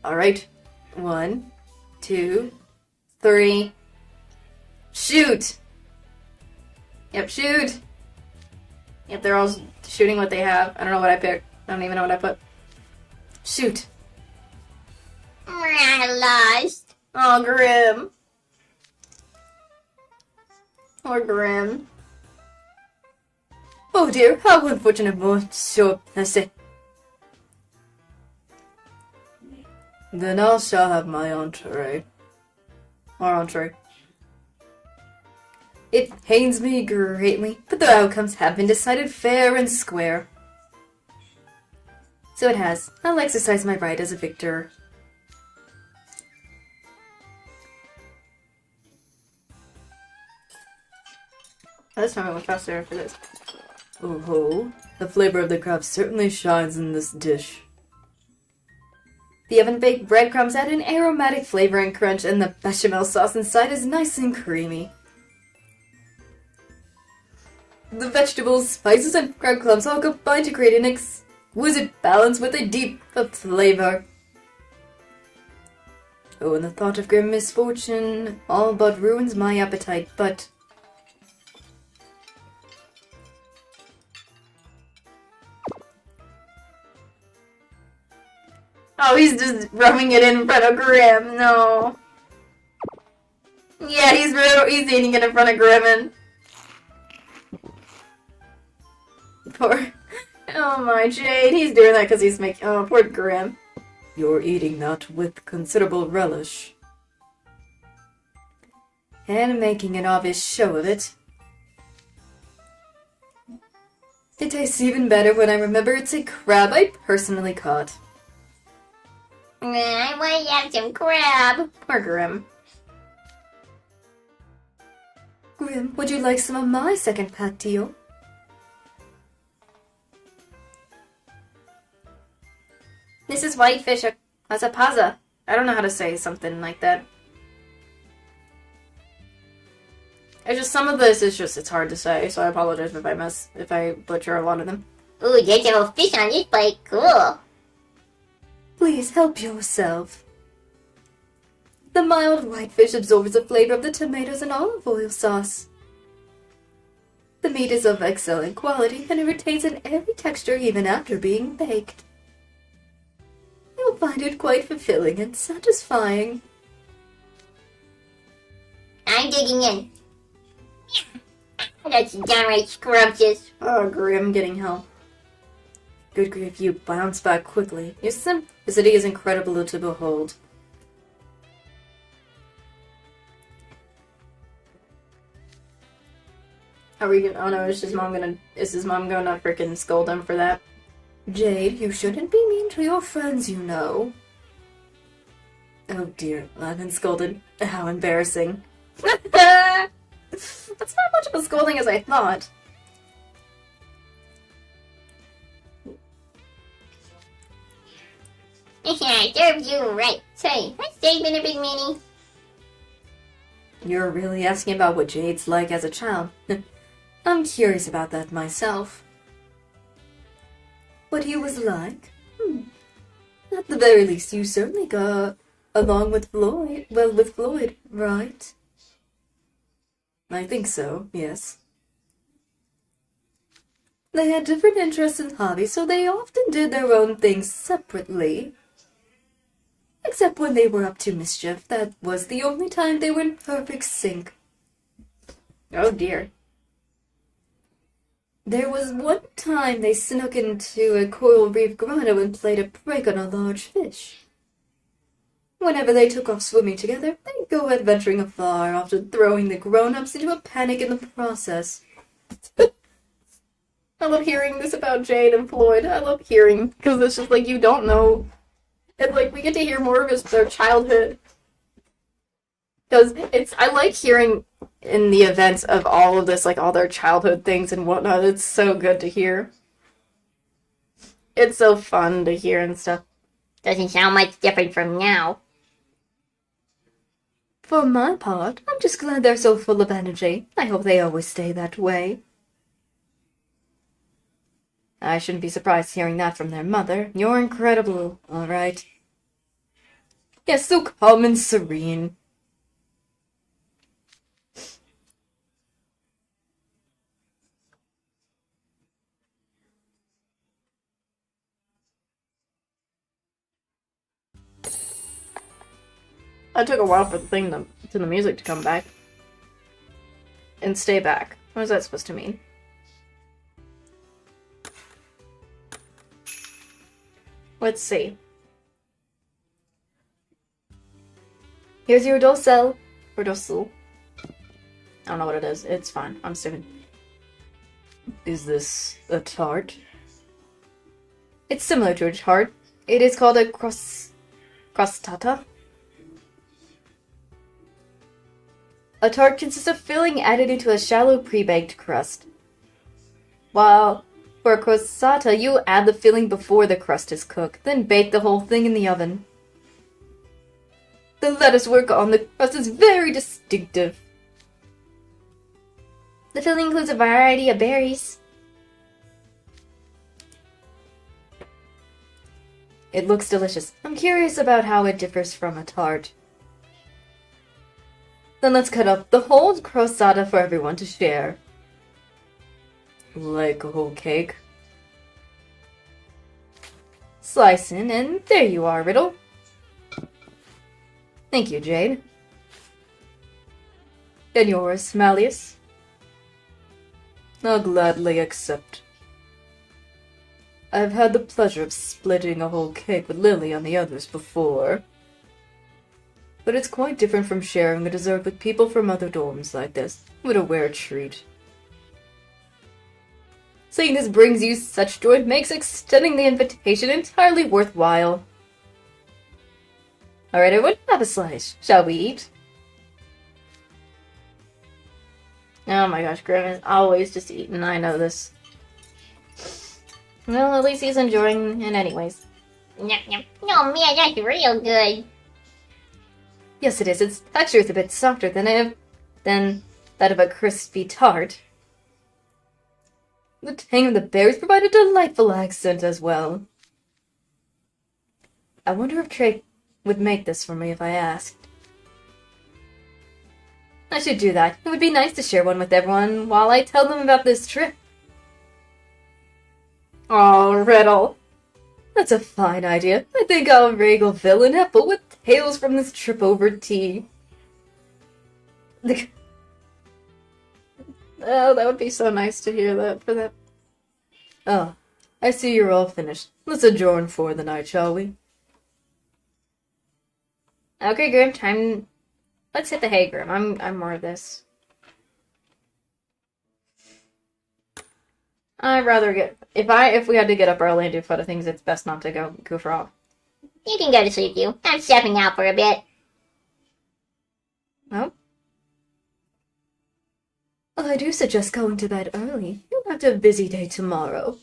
Alright. 1, 2, 3. Shoot! Yep, shoot! Yep, they're all shooting what they have. I don't know what I picked. I don't even know what I put. Shoot! I lost. Oh, Grim. Poor Grim. Oh dear, how unfortunate, monsieur. Then I shall have my entree. Our entree. It pains me greatly, but the outcomes have been decided fair and square. So it has. I'll exercise my right as a victor. This time I went faster after this. Oh ho, the flavor of the crab certainly shines in this dish. The oven-baked breadcrumbs add an aromatic flavor and crunch, and the bechamel sauce inside is nice and creamy. The vegetables, spices, and crab clumps all combine to create an exquisite balance with a deep flavor. Oh, and the thought of grim misfortune all but ruins my appetite, but... Oh, he's just rubbing it in front of Grim. No. Yeah, he's eating it in front of Grim. Poor. Oh my Jade, he's doing that because he's making. Oh, poor Grim. You're eating that with considerable relish. And making an obvious show of it. It tastes even better when I remember it's a crab I personally caught. I want to have some crab. Poor Grim. Grim, would you like some of my second patio? This is whitefish paza. I don't know how to say something like that. It's just some of this is just, it's hard to say, so I apologize if I butcher a lot of them. Ooh, there's a whole fish on this plate. Cool. Please help yourself. The mild white fish absorbs the flavor of the tomatoes and olive oil sauce. The meat is of excellent quality and it retains an airy texture even after being baked. You'll find it quite fulfilling and satisfying. I'm digging in. That's downright scrumptious. Oh, Grim getting help. Good grief, you bounce back quickly. Your simplicity is incredible to behold. Are we gonna, oh no, is his mom gonna freaking scold him for that? Jade, you shouldn't be mean to your friends, you know. Oh dear, I've been scolded. How embarrassing. That's not much of a scolding as I thought. I serves you right. Say, has Jade been a big meanie? You're really asking about what Jade's like as a child. I'm curious about that myself. What he was like? At the very least, you certainly got along with Floyd. Well, with Floyd, right? I think so, yes. They had different interests and hobbies, so they often did their own things separately. Except when they were up to mischief. That was the only time they were in perfect sync. Oh dear. There was one time they snuck into a coral reef grotto and played a prank on a large fish. Whenever they took off swimming together, they'd go adventuring afar, often throwing the grown-ups into a panic in the process. I love hearing this about Jade and Floyd. I love hearing, because it's just like, you don't know. It's like, we get to hear more of their childhood. Because I like hearing in the events of all of this, like, all their childhood things and whatnot. It's so good to hear. It's so fun to hear and stuff. Doesn't sound much different from now. For my part, I'm just glad they're so full of energy. I hope they always stay that way. I shouldn't be surprised hearing that from their mother. You're incredible, all right. Yes, so calm and serene. It took a while for the music to come back. And stay back. What is that supposed to mean? Let's see. Here's your docel. Or docile. I don't know what it is. It's fine. I'm assuming. Is this a tart? It's similar to a tart. It is called a crostata. A tart consists of filling added into a shallow pre-baked crust. While for a crostata, you add the filling before the crust is cooked, then bake the whole thing in the oven. The lettuce work on the crust is very distinctive. The filling includes a variety of berries. It looks delicious. I'm curious about how it differs from a tart. Then let's cut up the whole crostata for everyone to share. Like a whole cake? Slice in, and there you are, Riddle. Thank you, Jade. And yours, Malleus. I'll gladly accept. I've had the pleasure of splitting a whole cake with Lily and the others before. But it's quite different from sharing a dessert with people from other dorms like this. What a rare treat. Seeing this brings you such joy makes extending the invitation entirely worthwhile. Alright, everyone, have a slice. Shall we eat? Oh my gosh, Grim is always just eating. I know this. Well, at least he's enjoying it anyways. Yum, yum. Oh man, that's real good. Yes, it is. Its texture is a bit softer than that of a crispy tart. The tang of the berries provide a delightful accent as well. I wonder if Trey would make this for me if I asked. I should do that. It would be nice to share one with everyone while I tell them about this trip. Oh, Riddle. That's a fine idea. I think I'll regale Phil and Apple with tales from this trip over tea. Oh, that would be so nice to hear that for that. Oh, I see you're all finished. Let's adjourn for the night, shall we? Okay, Grim, time. Let's hit the hay, Grim. I'm more of this. I'd rather get if we had to get up early and do photo things, it's best not to go goof off. You can go to sleep, you. I'm stepping out for a bit. Oh? I do suggest going to bed early. You'll have a busy day tomorrow.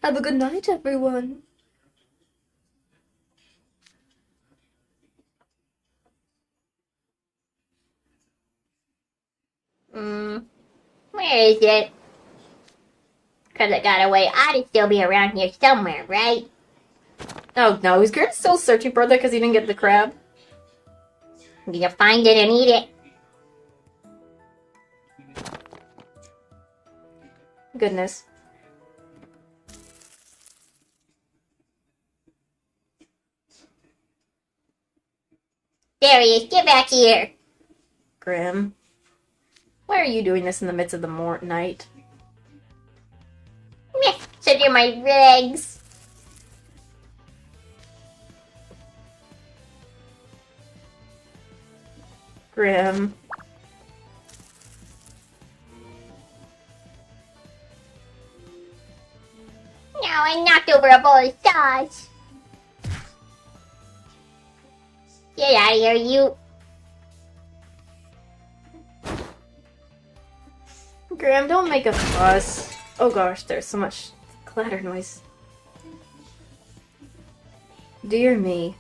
Have a good night, everyone. Where is it? Because it got away. Ought to still be around here somewhere, right? Oh no, is Grim still searching for that because he didn't get the crab? I'm gonna find it and eat it. Goodness. There he is. Get back here. Grim. Why are you doing this in the midst of the night? Meh. So do my legs. Grim. Now I knocked over a bowl of sauce. Get out of here, you. Graham, don't make a fuss. Oh gosh, there's so much clatter noise. Dear me.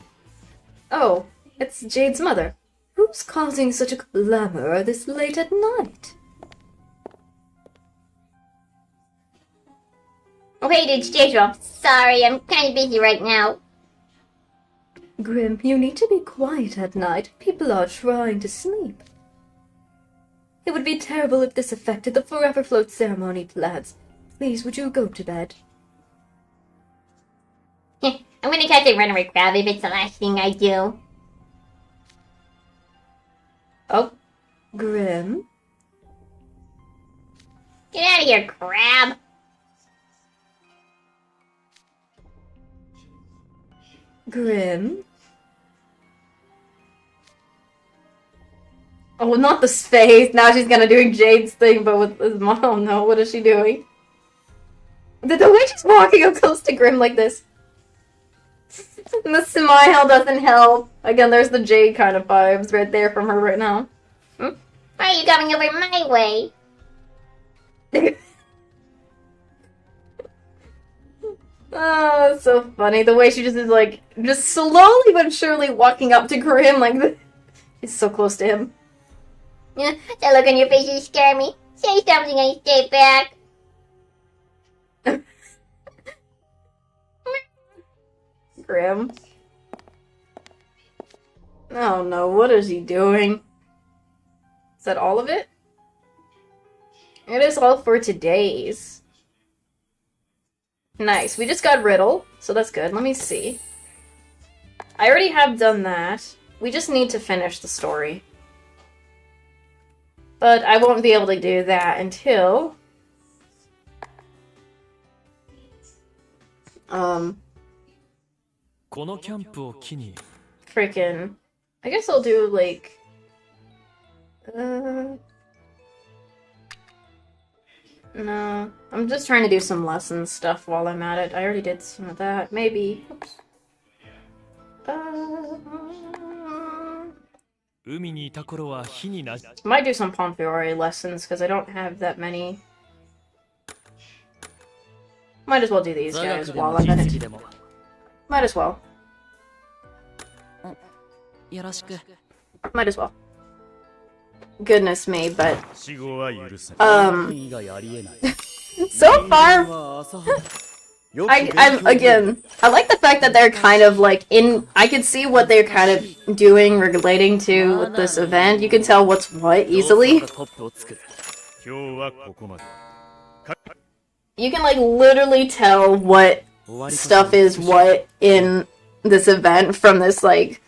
Oh, it's Jade's mother. Who's causing such a clamor this late at night? Oh, hey, it's Jason. Sorry, I'm kind of busy right now. Grim, you need to be quiet at night. People are trying to sleep. It would be terrible if this affected the Forever Float ceremony plans. Please, would you go to bed? I'm gonna catch a runaway crab if it's the last thing I do. Oh, Grim? Get out of here, crab. Grim? Oh, not the space. Now she's gonna do Jade's thing, but with his mom. Oh no, what is she doing? The way she's walking up close to Grim like this. And the smile doesn't help. Again, there's the Jade kind of vibes right there from her right now. Why are you coming over my way? Oh, it's so funny. The way she just is like, just slowly but surely walking up to Grim like this. She's so close to him. That look on your face is scare me. Say something and stay back. Grim. Oh no, what is he doing? Is that all of it? It is all for today's. Nice, we just got Riddle, so that's good. Let me see. I already have done that. We just need to finish the story. But I won't be able to do that until... freaking... I guess I'll do, like... No. I'm just trying to do some lesson stuff while I'm at it. I already did some of that. Maybe. Oops. Might do some Pompeori lessons, because I don't have that many. Might as well do these guys while I'm at it. Might as well. Might as well. goodness me, but 死後は許せ 以外ありえない so far, 朝 I'm again. I like the fact that they're kind of like in. I can see what they're kind of doing relating to with this event. You can tell what's what easily. トップを作る 今日はここまで You can like literally tell what stuff is what in this event from this like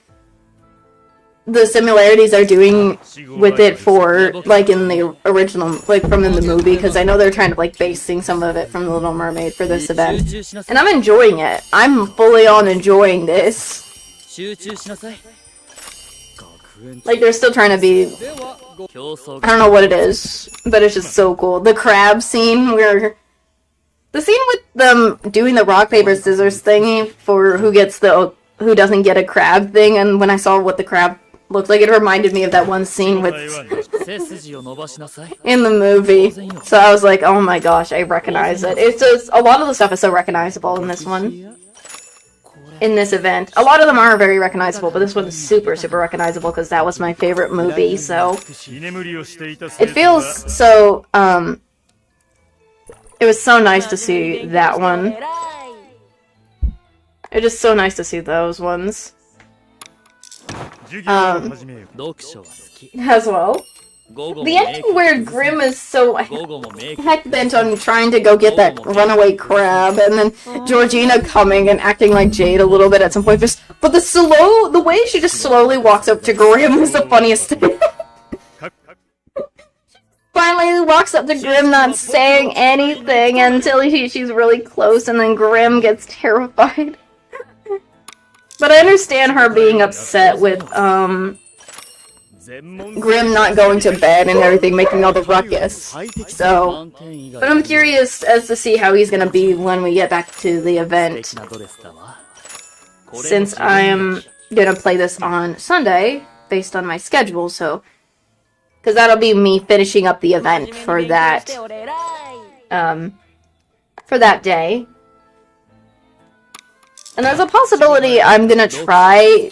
the similarities they're doing with it for like in the original like from in the movie because I know they're trying to like basing some of it from the Little Mermaid for this event 集中しなさい and I'm enjoying it. I'm fully on enjoying this. 集中しなさい Like they're still trying to be 競争 I don't know what it is, but it's just so cool. The crab scene where the scene with them doing the rock paper scissors thingy for who doesn't get a crab thing, and when I saw what the crab looked like, it reminded me of that one scene with 背筋を伸ばしなさい in the movie. So I was like, oh my gosh, I recognize it. It's just a lot of the stuff is so recognizable in this one. In this event. A lot of them are very recognizable, but this one is super, super recognizable because that was my favorite movie, so 居眠りをしていた it feels so, it was so nice to see that one. It is so nice to see those ones 授業を始めよう 読書は好き as well. 午後も The メイ ending ク where Grimm is so 午後もメイク heck bent on trying to go get that runaway crab, and then Georgina coming and acting like Jade a little bit at some point. But the way she just slowly walks up to Grimm was the funniest thing. Finally walks up to Grimm not saying anything until she's really close, and then Grimm gets terrified. But I understand her being upset with Grimm not going to bed and everything, making all the ruckus. So, 満点以外 but I'm curious as to see how he's gonna be when we get back to the 素 event, 敵なドレスだわ since I am gonna play this on Sunday based on my schedule. So, because that'll be me finishing up the event for that day. And there's a possibility I'm gonna try,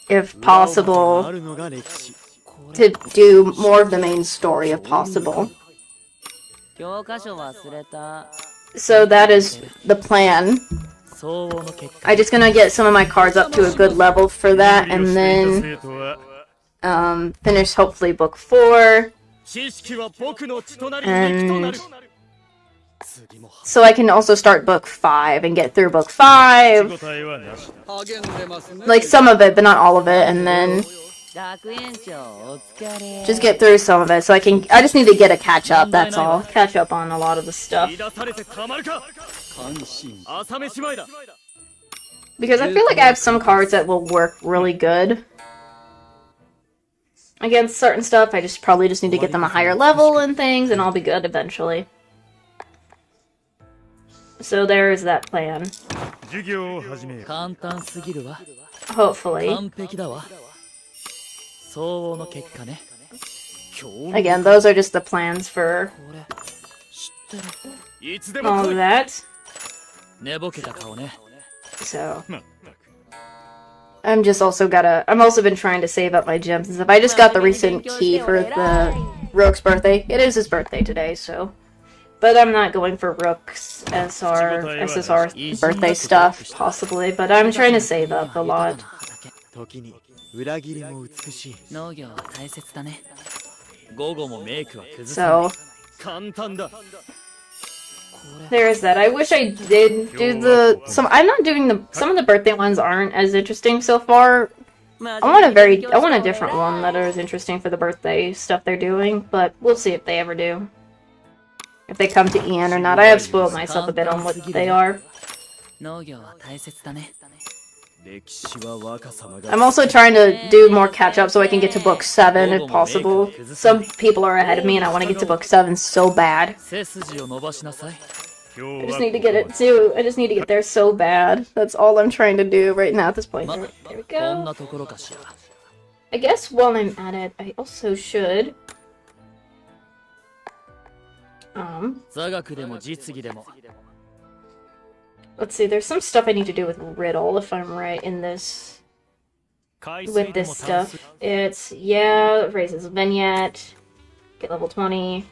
if possible, あるのが歴史 to do more of the main story if possible. 教科書忘れた So that is the plan. 相応の結果 I'm just gonna get some of my cards up to a good level for that, and then 生徒は finish hopefully book 4, 知識は僕の血となり肉となる 次も so I can also start book 5 and get through book 手 5, 応えはなしだ 励んでますね like some of it, but not all of it, and then 学園長お疲れ just get through some of it. So I just need to get a catch up. That's all. Catch up on a lot of the stuff 言い出されてたまるか関心 朝飯前だ because I feel like I have some cards that will work really good against certain stuff. I probably just need to get them a higher level and things, and I'll be good eventually. So there's that plan. 授業を始めよう 簡単すぎるわ Hopefully. 完璧だわ相応の結果ね Again, those are just the plans for これ知ってるいつでも all 来 of い that. 寝ぼけた顔ね So まったく I'm also been trying to save up my gems and stuff. I just got the recent key for the Rook's birthday. It is his birthday today, so. But I'm not going for Rook's SSR birthday stuff, possibly. But I'm trying to save up a lot. 時に裏切りも美しい農業は大切だね午後もメイクは崩さない So 簡単だ there's that. I wish I did do I'm not doing some of the birthday ones aren't as interesting so far. I want a different one that is interesting for the birthday stuff they're doing, but we'll see if they ever do. If they come to Ian or not. I have spoiled myself a bit on what they are. 農業は大切だね 歴史は若さまが I'm also trying to do more catch up so I can get to book 7 if possible. Some people are ahead of me and I want to get to book 7 so bad. 背筋を伸ばしなさい 今 I 日 just は need to get it too. I just need to get there so bad. That's all I'm trying to do right now at this point. ま There we こん go. なところかしら I guess while I'm at it, I also should 座学でも実技でも let's see, there's some stuff I need to do with Riddle if I'm right in this. with this stuff. It's, yeah, raises a vignette, get level 20,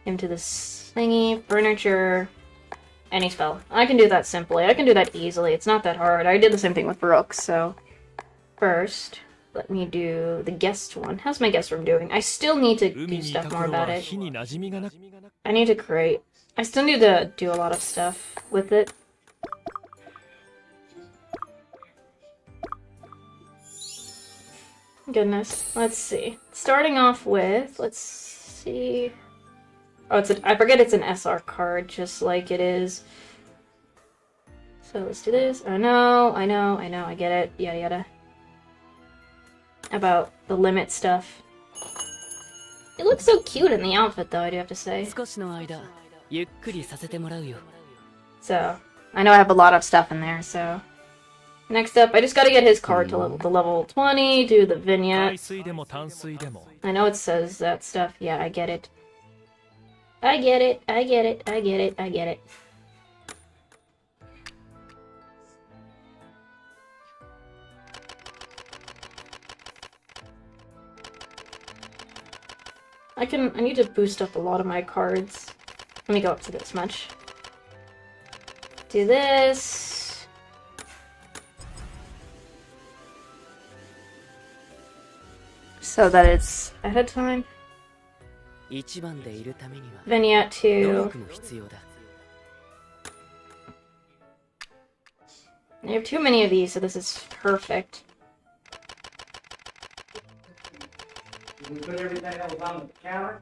into this thingy, furniture, any spell. I can do that simply. I can do that easily. It's not that hard. I did the same thing with Rook, so first, let me do the guest one. How's my guest room doing? I still need to do stuff more about it. I need to create. I still need to do a lot of stuff with it. Goodness. Let's see. Starting off with, let's see. Oh, I forget it's an SR card, just like it is. So let's do this. I know, I get it. Yada yada. About the limit stuff. It looks so cute in the outfit, though, I do have to say. So, I know I have a lot of stuff in there, so... Next up, I just gotta get his card to level 20, do the vignette. I know it says that stuff. Yeah, I get it. I get it. I get it. I need to boost up a lot of my cards. Let me go up to this much. Do this. So that it's ahead of time. Vignette 2. I have too many of these, so this is perfect. You put everything else on the counter.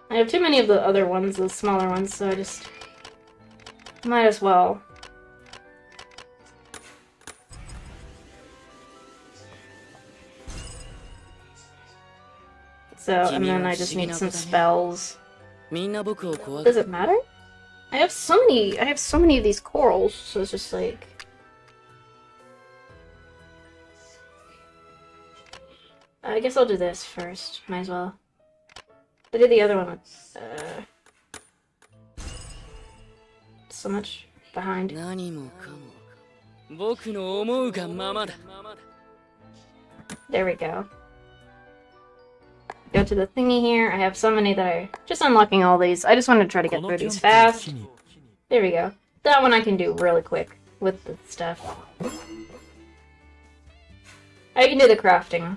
I have too many of the other ones, the smaller ones, so I just might as well. So, and then I just need some spells. Does it matter? I have so many of these corals, so it's just like... I guess I'll do this first, might as well. I did the other one with, so much behind. There we go. Go to the thingy here. I have so many that I... Just unlocking all these. I just want to try to get through these fast. There we go. That one I can do really quick with the stuff. I can do the crafting.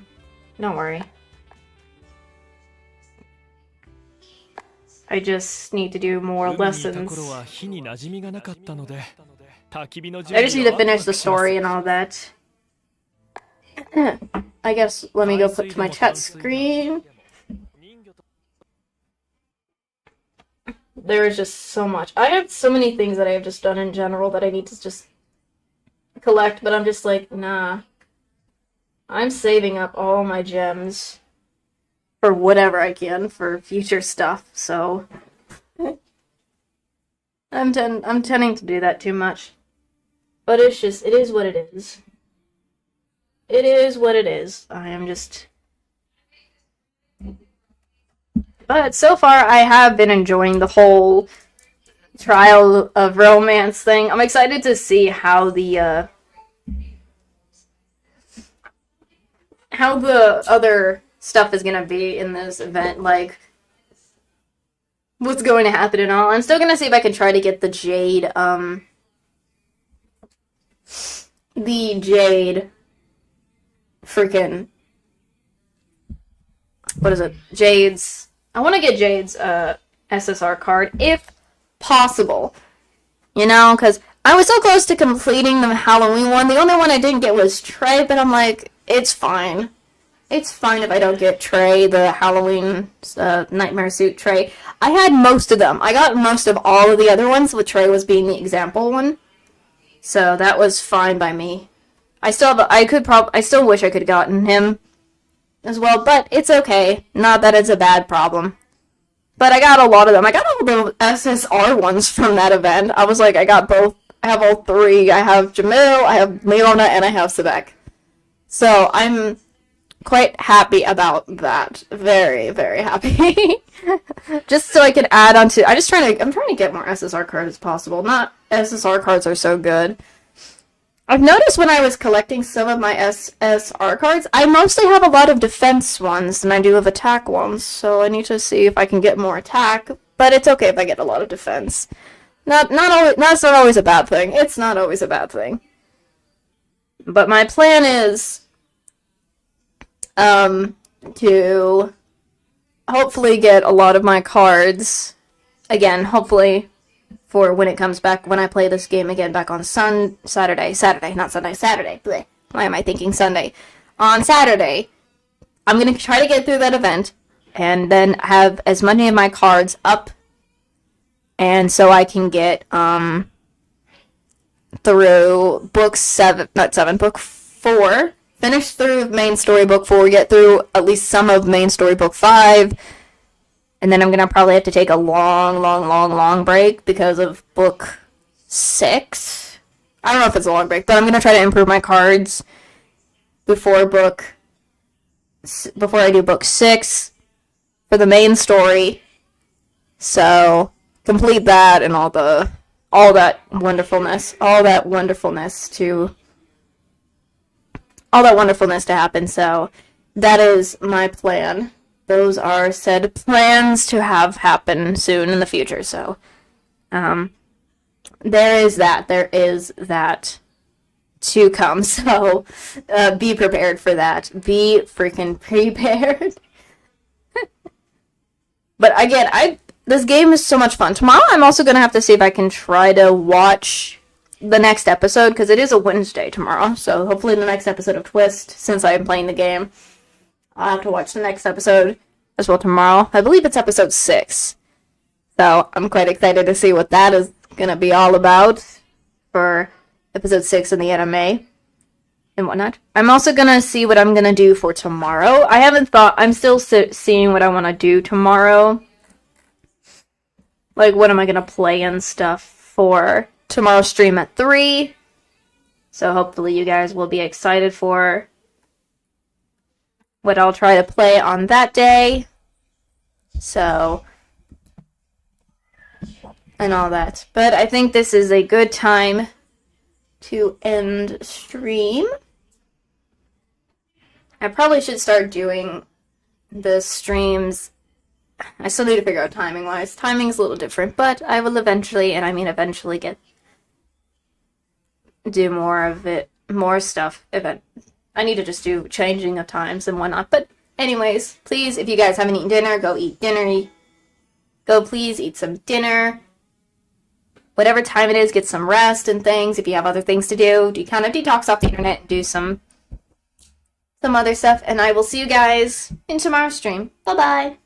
Don't worry. I just need to do more lessons. I just need to finish the story and all that. I guess let me go put to my chat screen. There is just so much. I have so many things that I have just done in general that I need to just collect, but I'm just like, nah. I'm saving up all my gems for whatever I can for future stuff, so I'm tending to do that too much. But it's just, it is what it is. It is what it is. I am just... But so far, I have been enjoying the whole trial of romance thing. I'm excited to see how the other stuff is gonna be in this event, like what's going to happen and all. I'm still gonna see if I can try to get the Jade, freaking, what is it? Jade's, I want to get Jade's, SSR card, if possible. You know, because I was so close to completing the Halloween one. The only one I didn't get was Trey, but I'm like, it's fine. It's fine if I don't get Trey, the Halloween nightmare suit Trey. I had most of them. I got most of all of the other ones, with Trey was being the example one. So that was fine by me. I still wish I could have gotten him as well, but it's okay. Not that it's a bad problem. But I got a lot of them. I got all the SSR ones from that event. I was like, I got both. I have all three. I have Jamil, I have Leona, and I have Sebek. So I'm quite happy about that. Very, very happy. Just so I can add on to. I'm trying to get more SSR cards as possible. Not SSR cards are so good. I've noticed when I was collecting some of my SSR cards, I mostly have a lot of defense ones than I do of attack ones. So I need to see if I can get more attack. But it's okay if I get a lot of defense. That's not always a bad thing. It's not always a bad thing. But my plan is to hopefully get a lot of my cards again, hopefully for when it comes back, when I play this game again back on Saturday, not Sunday, Saturday. Bleh. Why am I thinking Sunday? On Saturday, I'm going to try to get through that event and then have as many of my cards up, and so I can get through book 4, finish through main story book 4, get through at least some of main story book 5, and then I'm gonna probably have to take a long break because of book 6. I don't know if it's a long break, but I'm gonna try to improve my cards before I do book 6 for the main story. So complete that and all that wonderfulness to happen. So that is my plan. Those are said plans to have happen soon in the future. So there is that to come. So be prepared for that. Be freaking prepared. But again, this game is so much fun. Tomorrow I'm also going to have to see if I can try to watch the next episode, because it is a Wednesday tomorrow. So hopefully the next episode of Twist, since I am playing the game, I'll have to watch the next episode as well tomorrow. I believe it's episode 6. So I'm quite excited to see what that is going to be all about for episode 6 in the anime and whatnot. I'm also going to see what I'm going to do for tomorrow. I'm still seeing what I want to do tomorrow. Like, what am I going to play and stuff for tomorrow's stream at 3. So hopefully you guys will be excited for what I'll try to play on that day. So, and all that. But I think this is a good time to end stream. I probably should start doing the streams. I still need to figure out timing-wise. Timing's a little different, but I will eventually, and I mean eventually, do more of it, more stuff. I need to just do changing of times and whatnot. But anyways, please, if you guys haven't eaten dinner, go eat dinner. Go please eat some dinner. Whatever time it is, get some rest and things. If you have other things to do kind of detox off the internet and do some other stuff. And I will see you guys in tomorrow's stream. Bye-bye.